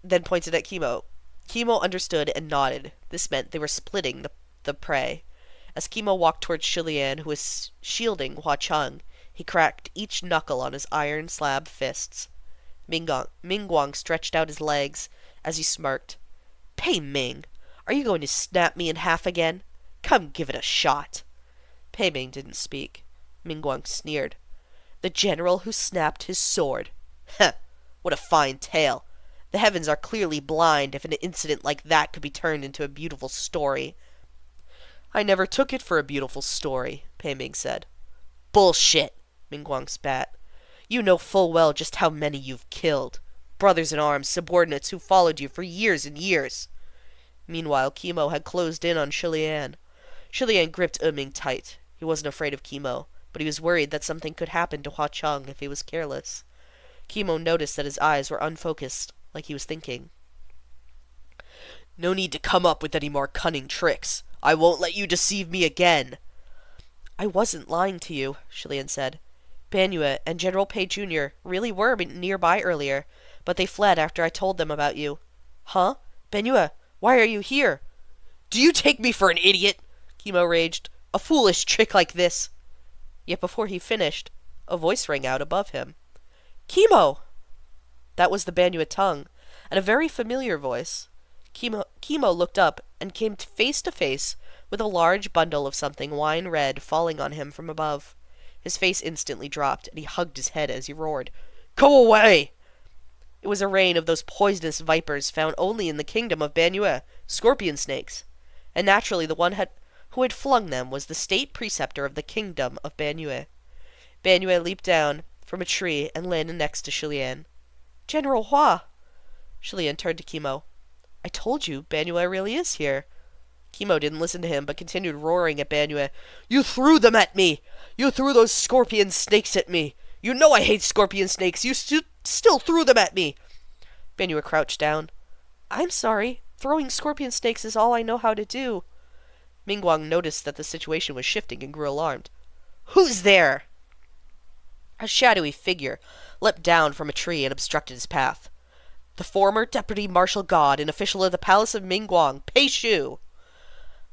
Then pointed at Chemo. Chemo understood and nodded. This meant they were splitting the prey. As Chemo walked towards Shilian, who was shielding Hua Cheng, he cracked each knuckle on his iron slab fists. Mingguang stretched out his legs as he smirked. "Pei Ming, are you going to snap me in half again? Come give it a shot." Pei Ming didn't speak. Mingguang sneered. "The general who snapped his sword. Heh, what a fine tale. The heavens are clearly blind if an incident like that could be turned into a beautiful story." "I never took it for a beautiful story," Pei Ming said. "Bullshit," Mingguang spat. "You know full well just how many you've killed. Brothers in arms, subordinates who followed you for years and years." Meanwhile, Chemo had closed in on Shilian. Shilian gripped Ming tight. He wasn't afraid of Chemo, but he was worried that something could happen to Hua Cheng if he was careless. Chemo noticed that his eyes were unfocused, like he was thinking. "No need to come up with any more cunning tricks. I won't let you deceive me again." "I wasn't lying to you," Shilian said. "Banyue and General Pei Jr. really were nearby earlier, but they fled after I told them about you." "Huh? Banyue, why are you here?" "Do you take me for an idiot?" Chemo raged. "A foolish trick like this." Yet before he finished, a voice rang out above him. "Chemo!" That was the Banyue tongue, and a very familiar voice. Chemo looked up and came face to face with a large bundle of something wine red falling on him from above. His face instantly dropped, and he hugged his head as he roared, "Go away!" It was a rain of those poisonous vipers found only in the kingdom of Banyue, scorpion snakes, and naturally the one who had flung them was the state preceptor of the kingdom of Banyue. Banyue leaped down from a tree and landed next to Shilian. "General Hua!" Shilian turned to Chemo. "I told you Banyue really is here." Chemo didn't listen to him, but continued roaring at Banyue. "You threw them at me! You threw those scorpion snakes at me! You know I hate scorpion snakes! You still threw them at me!" Banyue crouched down. "I'm sorry. Throwing scorpion snakes is all I know how to do." Mingguang noticed that the situation was shifting and grew alarmed. "Who's there?" A shadowy figure leapt down from a tree and obstructed his path. The former Deputy Marshal God and official of the Palace of Mingguang, Pei Shu.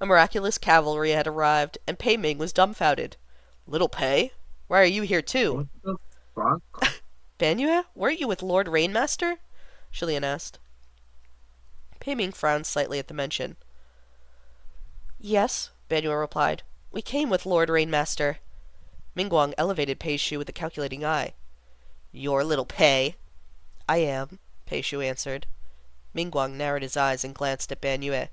A miraculous cavalry had arrived, and Pei Ming was dumbfounded. "Little Pei? Why are you here too?" What the fuck? "Banyue, weren't you with Lord Rainmaster?" Shilian asked. Pei Ming frowned slightly at the mention. "Yes," Banyue replied. "We came with Lord Rainmaster." Mingguang elevated Pei Shu with a calculating eye. "You're little Pei?" "I am," Pei Shu answered. Mingguang narrowed his eyes and glanced at Banyue.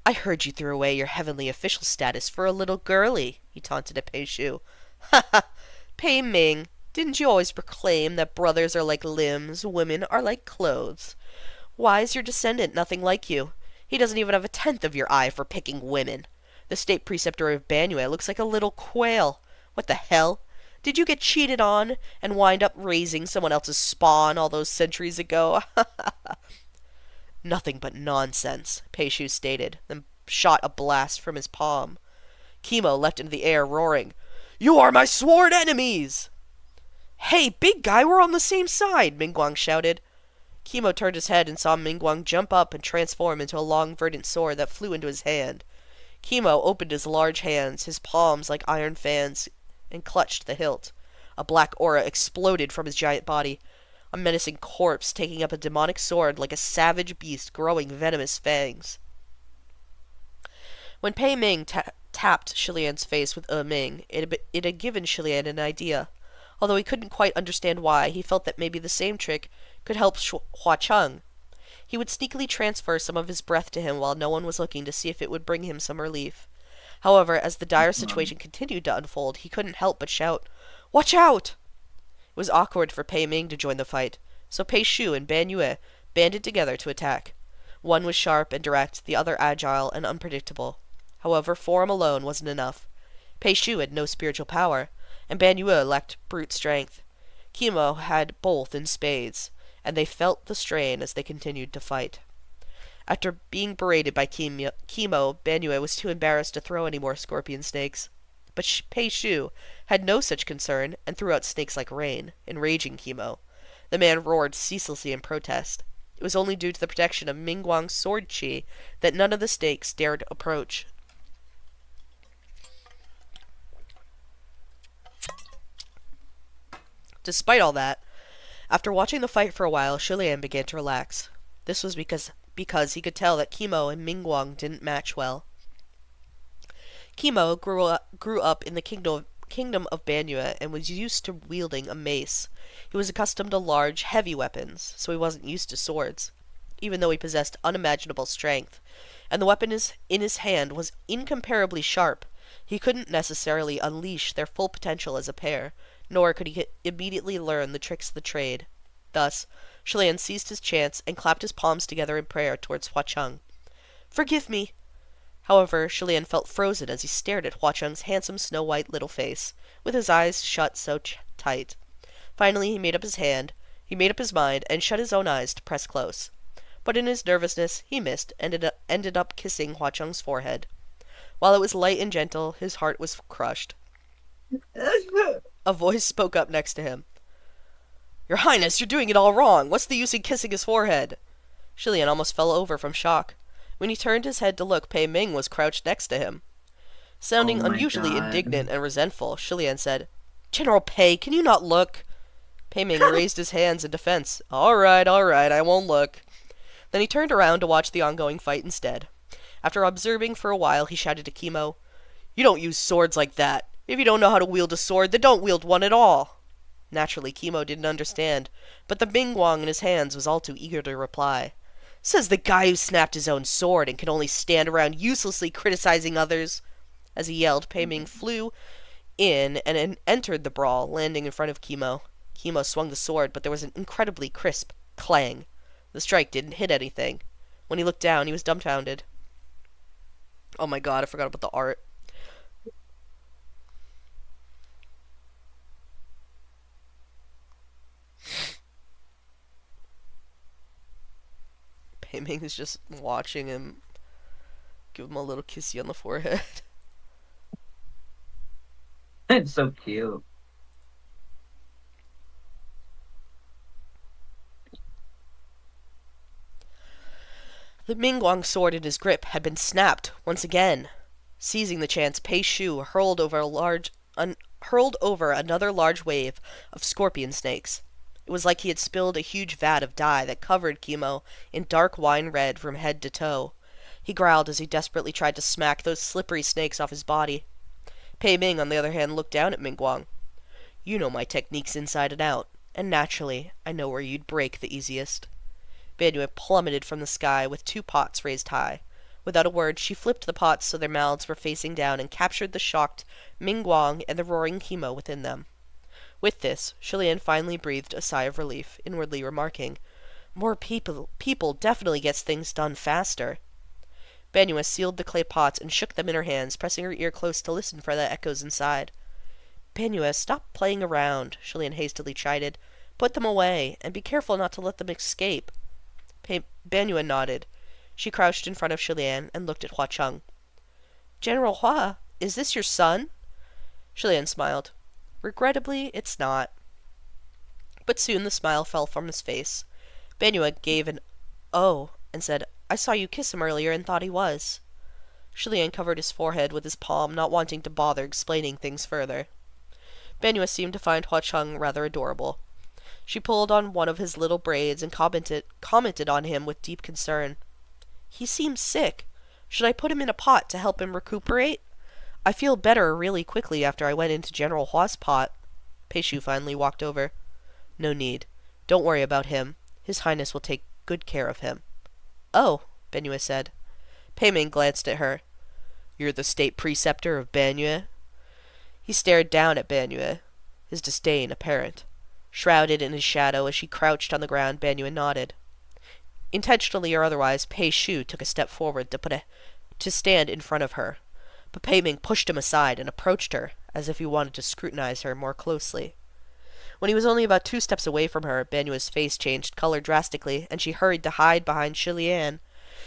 "I heard you threw away your heavenly official status for a little girlie," he taunted at Pei Shu. "Ha ha! Pei Ming, didn't you always proclaim that brothers are like limbs, women are like clothes? Why is your descendant nothing like you? He doesn't even have a tenth of your eye for picking women. The state preceptor of Banyue looks like a little quail. What the hell? Did you get cheated on and wind up raising someone else's spawn all those centuries ago?" "Nothing but nonsense," Pei Shu stated, then shot a blast from his palm. Chemo leapt into the air, roaring, "You are my sworn enemies!" "Hey, big guy, we're on the same side!" Mingguang shouted. Kimo turned his head and saw Mingguang jump up and transform into a long, verdant sword that flew into his hand. Kimo opened his large hands, his palms like iron fans, and clutched the hilt. A black aura exploded from his giant body, a menacing corpse taking up a demonic sword like a savage beast growing venomous fangs. When Pei Ming tapped Shilian's face with Ming, it had given Shilian an idea. Although he couldn't quite understand why, he felt that maybe the same trick could help Hua Cheng. He would sneakily transfer some of his breath to him while no one was looking to see if it would bring him some relief. However, as the dire situation continued to unfold, he couldn't help but shout, "Watch out!" It was awkward for Pei Ming to join the fight, so Pei Shu and Ban Yue banded together to attack. One was sharp and direct, the other agile and unpredictable. However, form alone wasn't enough. Pei Shu had no spiritual power, and Ban Yue lacked brute strength. Kimo had both in spades, and they felt the strain as they continued to fight. After being berated by Kimo, Ban Yue was too embarrassed to throw any more scorpion snakes. But Pei Shu had no such concern and threw out snakes like rain, enraging Kimo. The man roared ceaselessly in protest. It was only due to the protection of Mingguang's sword chi that none of the snakes dared approach. Despite all that, after watching the fight for a while, Shilian began to relax. This was because he could tell that Kimo and Mingguang didn't match well. Kimo grew up in the kingdom of Ban Yue and was used to wielding a mace. He was accustomed to large, heavy weapons, so he wasn't used to swords, even though he possessed unimaginable strength, and the weapon in his hand was incomparably sharp. He couldn't necessarily unleash their full potential as a pair, nor could he immediately learn the tricks of the trade. Thus, Shilian seized his chance and clapped his palms together in prayer towards Hua Cheng. "Forgive me!" However, Shilian felt frozen as he stared at Hua Cheng's handsome snow-white little face, with his eyes shut so tight. Finally, he made up his mind, and shut his own eyes to press close. But in his nervousness, he missed, and ended up kissing Hua Cheng's forehead. While it was light and gentle, his heart was crushed. A voice spoke up next to him. "Your Highness, you're doing it all wrong. What's the use in kissing his forehead?" Shilian almost fell over from shock. When he turned his head to look, Pei Ming was crouched next to him. Sounding unusually indignant and resentful, Shilian said, "General Pei, can you not look?" Pei Ming raised his hands in defense. All right, I won't look." Then he turned around to watch the ongoing fight instead. After observing for a while, he shouted to Kimo, "You don't use swords like that. If you don't know how to wield a sword, then don't wield one at all." Naturally, Kimo didn't understand, but the Mingguang in his hands was all too eager to reply. "Says the guy who snapped his own sword and can only stand around uselessly criticizing others." As he yelled, Pei Ming flew in and entered the brawl, landing in front of Kimo. Kimo swung the sword, but there was an incredibly crisp clang. The strike didn't hit anything. When he looked down, he was dumbfounded. Oh my god, I forgot about the art. Pei Ming is just watching him give him a little kissy on the forehead. It's so cute. The Mingguang sword in his grip had been snapped once again. Seizing the chance, Pei Shu hurled over another large wave of scorpion snakes. It was like he had spilled a huge vat of dye that covered Kimo in dark wine red from head to toe. He growled as he desperately tried to smack those slippery snakes off his body. Pei Ming, on the other hand, looked down at Mingguang. "You know my techniques inside and out, and naturally, I know where you'd break the easiest." Ban Yue plummeted from the sky with 2 pots raised high. Without a word, she flipped the pots so their mouths were facing down and captured the shocked Mingguang and the roaring Kimo within them. With this, Shilian finally breathed a sigh of relief, inwardly remarking, "More people definitely gets things done faster." Ban Yue sealed the clay pots and shook them in her hands, pressing her ear close to listen for the echoes inside. "Ban Yue, stop playing around," Shilian hastily chided. "Put them away, and be careful not to let them escape." Ban Yue nodded. She crouched in front of Shilian and looked at Hua Cheng. "General Hua, is this your son?" Shilian smiled. "Regrettably, it's not." But soon the smile fell from his face. Banyua gave an "oh" and said, "I saw you kiss him earlier and thought he was." Shilian covered his forehead with his palm, not wanting to bother explaining things further. Banyua seemed to find Hua Cheng rather adorable. She pulled on one of his little braids and commented on him with deep concern. "He seems sick. Should I put him in a pot to help him recuperate? I feel better really quickly after I went into General Hua's pot." Peishu finally walked over. "No need. Don't worry about him. His Highness will take good care of him." "Oh," Banyue said. Pei Ming glanced at her. "You're the state preceptor of Banyue?" He stared down at Banyue, his disdain apparent. Shrouded in his shadow as she crouched on the ground, Banyue nodded. Intentionally or otherwise, Pei Shu took a step forward to stand in front of her, but Pei Ming pushed him aside and approached her, as if he wanted to scrutinize her more closely. When he was only about 2 steps away from her, Banyue's face changed color drastically, and she hurried to hide behind Shilian.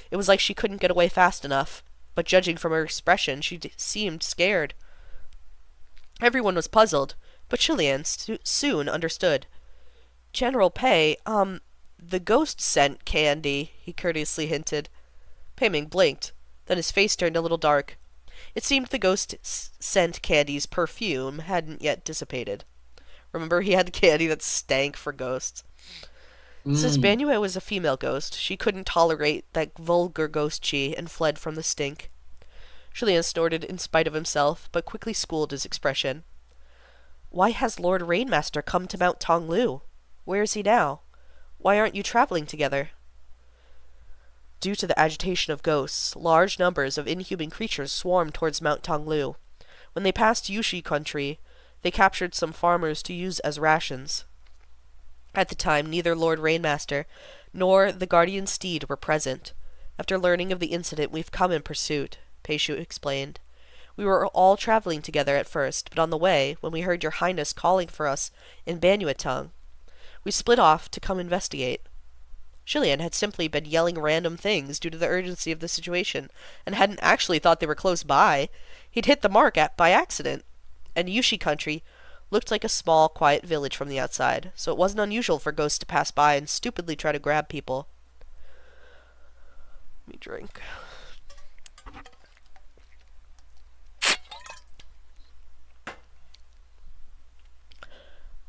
It was like she couldn't get away fast enough, but judging from her expression, she seemed scared. Everyone was puzzled, but Shilian soon understood. "General Pei, the ghost scent candy," he courteously hinted. Pei Ming blinked, then his face turned a little dark. It seemed the ghost scent candy's perfume hadn't yet dissipated. Remember, he had candy that stank for ghosts. Since Banyue was a female ghost, she couldn't tolerate that vulgar ghost chi and fled from the stink. Julien snorted in spite of himself, but quickly schooled his expression. "Why has Lord Rainmaster come to Mount Tonglu? Where is he now? Why aren't you traveling together?" Due to the agitation of ghosts, large numbers of inhuman creatures swarmed towards Mount Tonglu. When they passed Yushi country, they captured some farmers to use as rations. At the time, neither Lord Rainmaster nor the Guardian Steed were present. After learning of the incident, we've come in pursuit, Peishu explained. We were all traveling together at first, but on the way, when we heard your Highness calling for us in Banyue tongue, we split off to come investigate. Shilian had simply been yelling random things due to the urgency of the situation, and hadn't actually thought they were close by. He'd hit the mark by accident. And Yushi country looked like a small, quiet village from the outside, so it wasn't unusual for ghosts to pass by and stupidly try to grab people. Let me drink.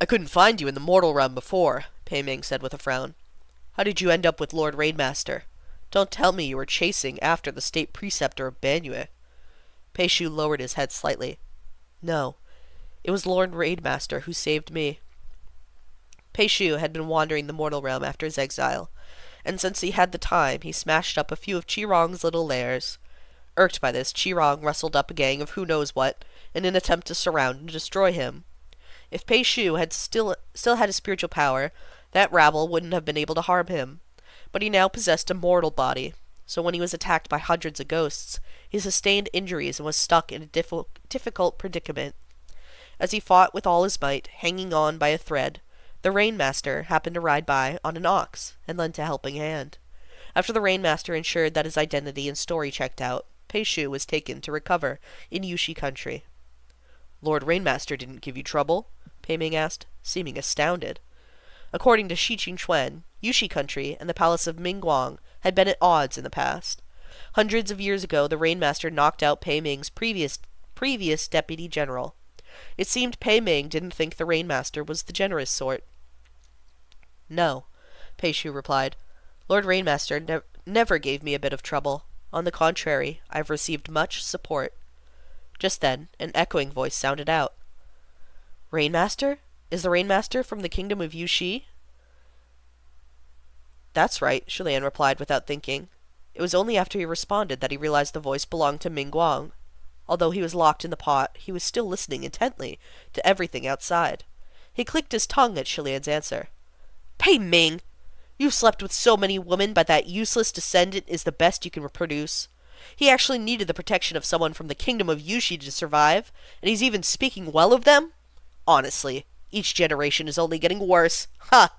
"I couldn't find you in the mortal realm before," Pei Ming said with a frown. "How did you end up with Lord Rainmaster? Don't tell me you were chasing after the state preceptor of Banyue." Pei Shu lowered his head slightly. "No, it was Lord Raidmaster who saved me." Pei Shu had been wandering the mortal realm after his exile, and since he had the time, he smashed up a few of Qirong's little lairs. Irked by this, Qirong rustled up a gang of who knows what in an attempt to surround and destroy him. If Pei Shu had still had a spiritual power, that rabble wouldn't have been able to harm him. But he now possessed a mortal body, so when he was attacked by hundreds of ghosts, he sustained injuries and was stuck in a difficult predicament. As he fought with all his might, hanging on by a thread, the Rainmaster happened to ride by on an ox and lent a helping hand. After the Rainmaster ensured that his identity and story checked out, Pei Shu was taken to recover in Yushi country. "Lord Rainmaster didn't give you trouble?" Pei Ming asked, seeming astounded. According to Shi Qingchuan, Yushi country and the palace of Mingguang had been at odds in the past. Hundreds of years ago, the Rainmaster knocked out Pei Ming's previous deputy general. It seemed Pei Ming didn't think the Rainmaster was the generous sort. "No," Pei Shu replied. "Lord Rainmaster never gave me a bit of trouble. On the contrary, I've received much support." Just then, an echoing voice sounded out. "Rainmaster? Is the Rainmaster from the kingdom of Yushi?" "That's right," Shilian replied without thinking. It was only after he responded that he realized the voice belonged to Mingguang. Although he was locked in the pot, he was still listening intently to everything outside. He clicked his tongue at Shilian's answer. "Pei Ming! You've slept with so many women, but that useless descendant is the best you can reproduce. He actually needed the protection of someone from the kingdom of Yushi to survive, and he's even speaking well of them? Honestly, each generation is only getting worse. Ha!"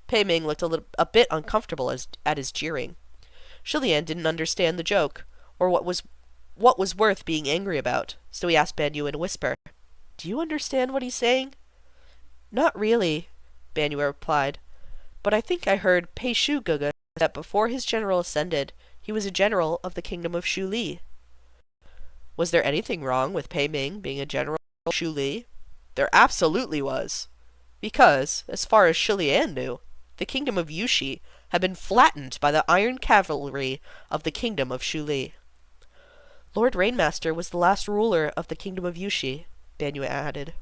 Pei Ming looked a bit uncomfortable at his jeering. Shilian didn't understand the joke, or what was worth being angry about, so he asked Banyue in a whisper, "Do you understand what he's saying?" "Not really," Banyue replied, But I think I heard Pei Shu Guga that before his general ascended, he was a general of the kingdom of Shu Li. Was there anything wrong with Pei Ming being a general of Shu Li? There absolutely was. Because, as far as Shi Lian knew, the kingdom of Yushi had been flattened by the iron cavalry of the kingdom of Shu Li. Lord Rainmaster was the last ruler of the kingdom of Yushi, Banyu added.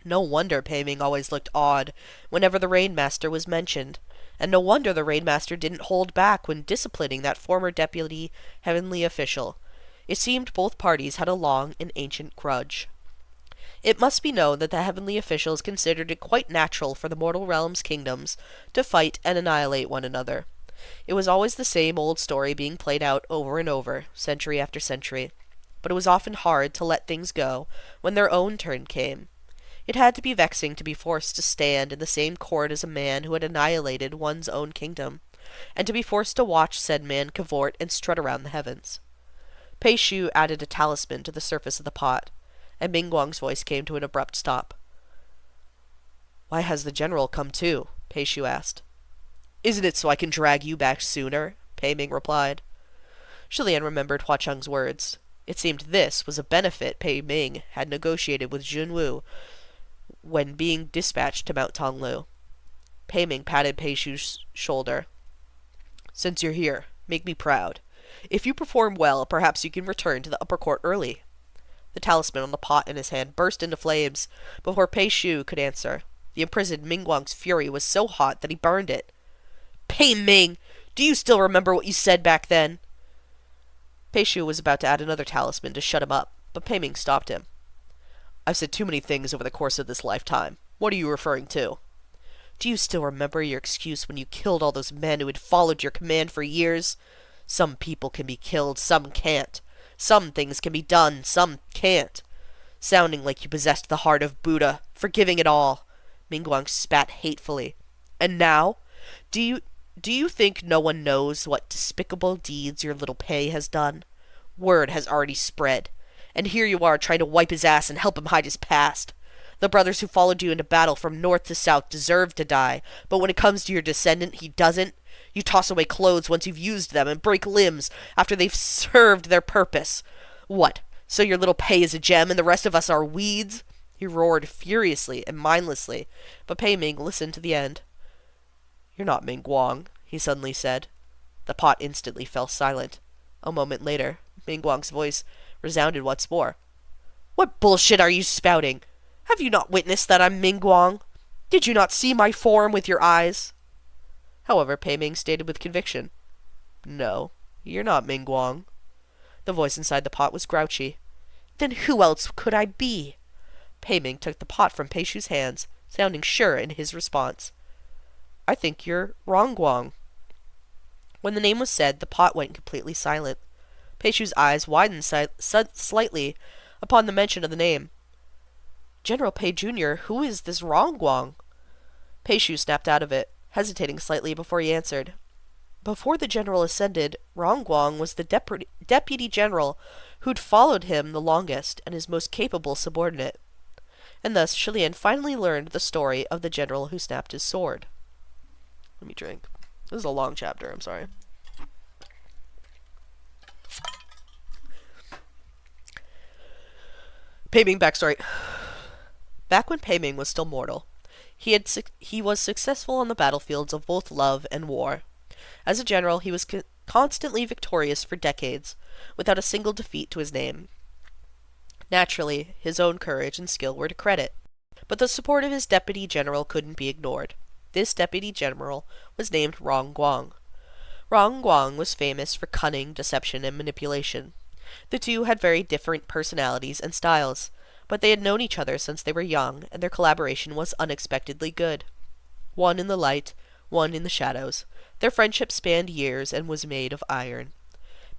No wonder Pei Ming always looked odd whenever the Rainmaster was mentioned, and no wonder the Rainmaster didn't hold back when disciplining that former deputy heavenly official. It seemed both parties had a long and ancient grudge. It must be known that the heavenly officials considered it quite natural for the mortal realm's kingdoms to fight and annihilate one another. It was always the same old story being played out over and over, century after century, but it was often hard to let things go when their own turn came. It had to be vexing to be forced to stand in the same court as a man who had annihilated one's own kingdom, and to be forced to watch said man cavort and strut around the heavens. Pei Shu added a talisman to the surface of the pot, and Ming Guang's voice came to an abrupt stop. "Why has the general come too?" Pei Shu asked. "Isn't it so I can drag you back sooner?" Pei Ming replied. Shi Lian remembered Hua Cheng's words. It seemed this was a benefit Pei Ming had negotiated with Jun Wu when being dispatched to Mount Tonglu. Pei Ming patted Pei Shu's shoulder. "Since you're here, make me proud. If you perform well, perhaps you can return to the upper court early." The talisman on the pot in his hand burst into flames before Pei Shu could answer. The imprisoned Ming Guang's fury was so hot that he burned it. "Pei Ming, do you still remember what you said back then?" Pei Shu was about to add another talisman to shut him up, but Pei Ming stopped him. "I've said too many things over the course of this lifetime. What are you referring to?" "Do you still remember your excuse when you killed all those men who had followed your command for years? Some people can be killed, some can't. Some things can be done, some can't. Sounding like you possessed the heart of Buddha, forgiving it all." Ming Guang spat hatefully. "And now? Do you think no one knows what despicable deeds your little Pei has done? Word has already spread. And here you are trying to wipe his ass and help him hide his past. The brothers who followed you into battle from north to south deserve to die, but when it comes to your descendant, he doesn't. You toss away clothes once you've used them and break limbs after they've served their purpose. What, so your little Pei is a gem and the rest of us are weeds?" He roared furiously and mindlessly, but Pei Ming listened to the end. "You're not Ming Guang," he suddenly said. The pot instantly fell silent. A moment later, Ming Guang's voice resounded once more. "What bullshit are you spouting? Have you not witnessed that I'm Ming Guang? Did you not see my form with your eyes?" However, Pei Ming stated with conviction, "No, you're not Ming Guang." The voice inside the pot was grouchy. "Then who else could I be?" Pei Ming took the pot from Pei Shu's hands, sounding sure in his response. "I think you're Rong Guang." When the name was said, the pot went completely silent. Pei Shu's eyes widened slightly upon the mention of the name. "General Pei Jr., who is this Rong Guang?" Pei Shu snapped out of it, hesitating slightly before he answered. "Before the general ascended, Rong Guang was the deputy general who'd followed him the longest and his most capable subordinate." And thus Shi Lian finally learned the story of the general who snapped his sword. Let me drink. This is a long chapter, I'm sorry. Pei Ming backstory. Back when Pei Ming was still mortal, he was successful on the battlefields of both love and war. As a general, he was constantly victorious for decades, without a single defeat to his name. Naturally, his own courage and skill were to credit, but the support of his deputy general couldn't be ignored. This deputy general was named Rong Guang. Rong Guang was famous for cunning, deception, and manipulation. The two had very different personalities and styles, but they had known each other since they were young, and their collaboration was unexpectedly good. One in the light, one in the shadows, their friendship spanned years and was made of iron.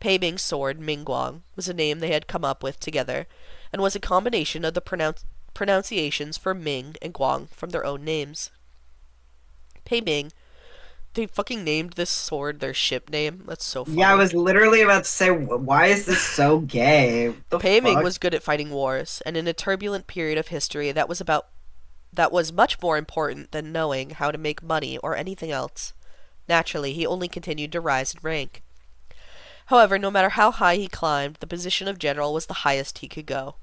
Pei Ming's sword, Ming Guang, was a name they had come up with together, and was a combination of the pronunciations for Ming and Guang from their own names. Pei Ming, they fucking named this sword their ship name. That's so funny. Yeah, I was literally about to say, why is this so gay? What the Pei Ming fuck? was good at fighting wars, and in a turbulent period of history that was about that was much more important than knowing how to make money or anything else. Naturally, he only continued to rise in rank. However, no matter how high he climbed, the position of general was the highest he could go.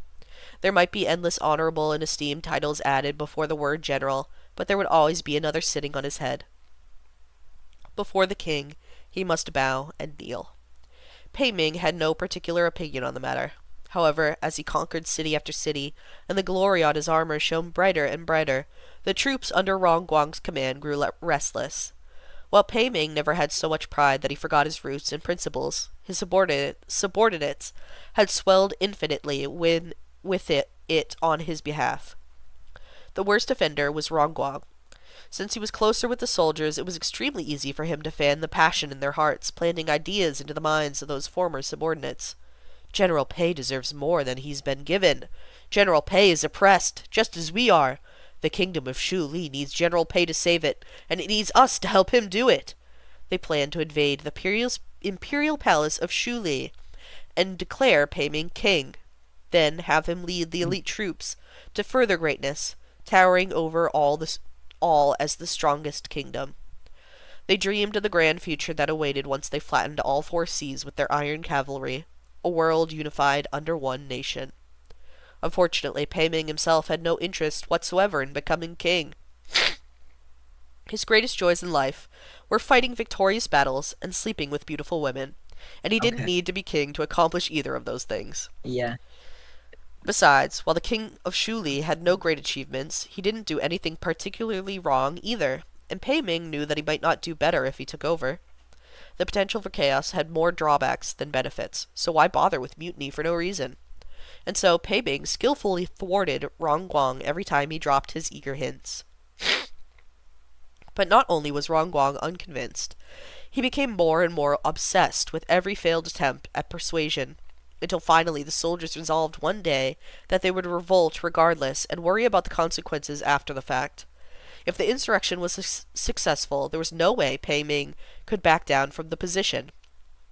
There might be endless honorable and esteemed titles added before the word general, but there would always be another sitting on his head. Before the king, he must bow and kneel. Pei Ming had no particular opinion on the matter. However, as he conquered city after city, and the glory on his armor shone brighter and brighter, the troops under Rong Guang's command grew restless. While Pei Ming never had so much pride that he forgot his roots and principles, his subordinates had swelled infinitely with it on his behalf. The worst offender was Rong Guang. Since he was closer with the soldiers, it was extremely easy for him to fan the passion in their hearts, planting ideas into the minds of those former subordinates. General Pei deserves more than he's been given. General Pei is oppressed, just as we are. The kingdom of Shu Li needs General Pei to save it, and it needs us to help him do it. They planned to invade the imperial palace of Shu Li and declare Pei Ming king, then have him lead the elite troops to further greatness, towering over all as the strongest kingdom. They dreamed of the grand future that awaited once they flattened all four seas with their iron cavalry, a world unified under one nation. Unfortunately, Pei Ming himself had no interest whatsoever in becoming king. His greatest joys in life were fighting victorious battles and sleeping with beautiful women, and he didn't Okay. need to be king to accomplish either of those things. Yeah. Besides, while the king of Shu Li had no great achievements, he didn't do anything particularly wrong either, and Pei Ming knew that he might not do better if he took over. The potential for chaos had more drawbacks than benefits, so why bother with mutiny for no reason? And so Pei Ming skillfully thwarted Rong Guang every time he dropped his eager hints. But not only was Rong Guang unconvinced, he became more and more obsessed with every failed attempt at persuasion, until finally the soldiers resolved one day that they would revolt regardless and worry about the consequences after the fact. If the insurrection was successful, there was no way Pei Ming could back down from the position.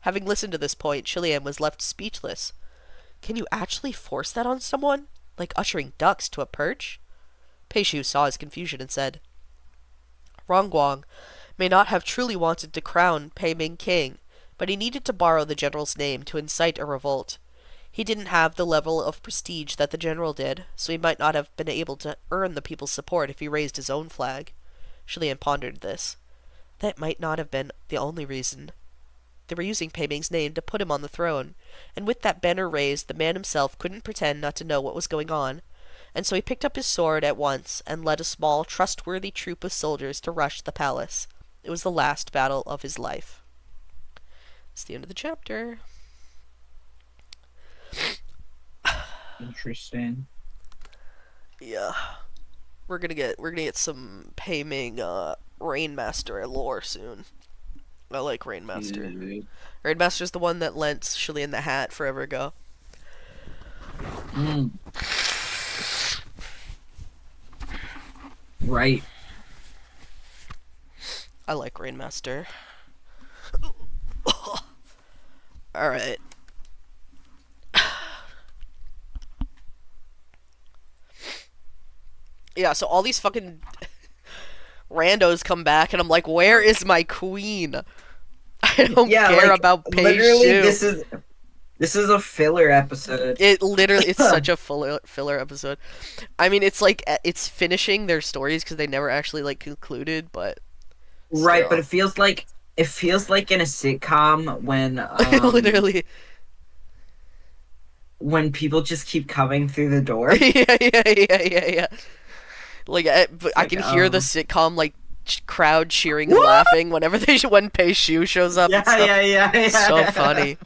Having listened to this point, Chilean was left speechless. Can you actually force that on someone? Like ushering ducks to a perch? Pei Shu saw his confusion and said, Rong Guang may not have truly wanted to crown Pei Ming king, but he needed to borrow the general's name to incite a revolt. He didn't have the level of prestige that the general did, so he might not have been able to earn the people's support if he raised his own flag. Chilean pondered this. That might not have been the only reason. They were using Pei Ming's name to put him on the throne, and with that banner raised, the man himself couldn't pretend not to know what was going on, and so he picked up his sword at once and led a small, trustworthy troop of soldiers to rush the palace. It was the last battle of his life. It's the end of the chapter. Interesting. Yeah. We're gonna get some Pei Ming Rainmaster lore soon. I like Rainmaster. Rainmaster's the one that lent Chilean the hat forever ago. Mm. Right. I like Rainmaster. Alright. Yeah, so all these fucking randos come back, and I'm like, where is my queen? I don't care about Pei literally, Shu. this is a filler episode. It's such a filler episode. I mean, it's like, it's finishing their stories because they never actually, like, concluded, but Right, still. but it feels like in a sitcom when Literally. when people just keep coming through the door. Yeah. Like, I can hear the sitcom, like, crowd cheering and laughing whenever when Pei Shu shows up and stuff. Yeah. So funny.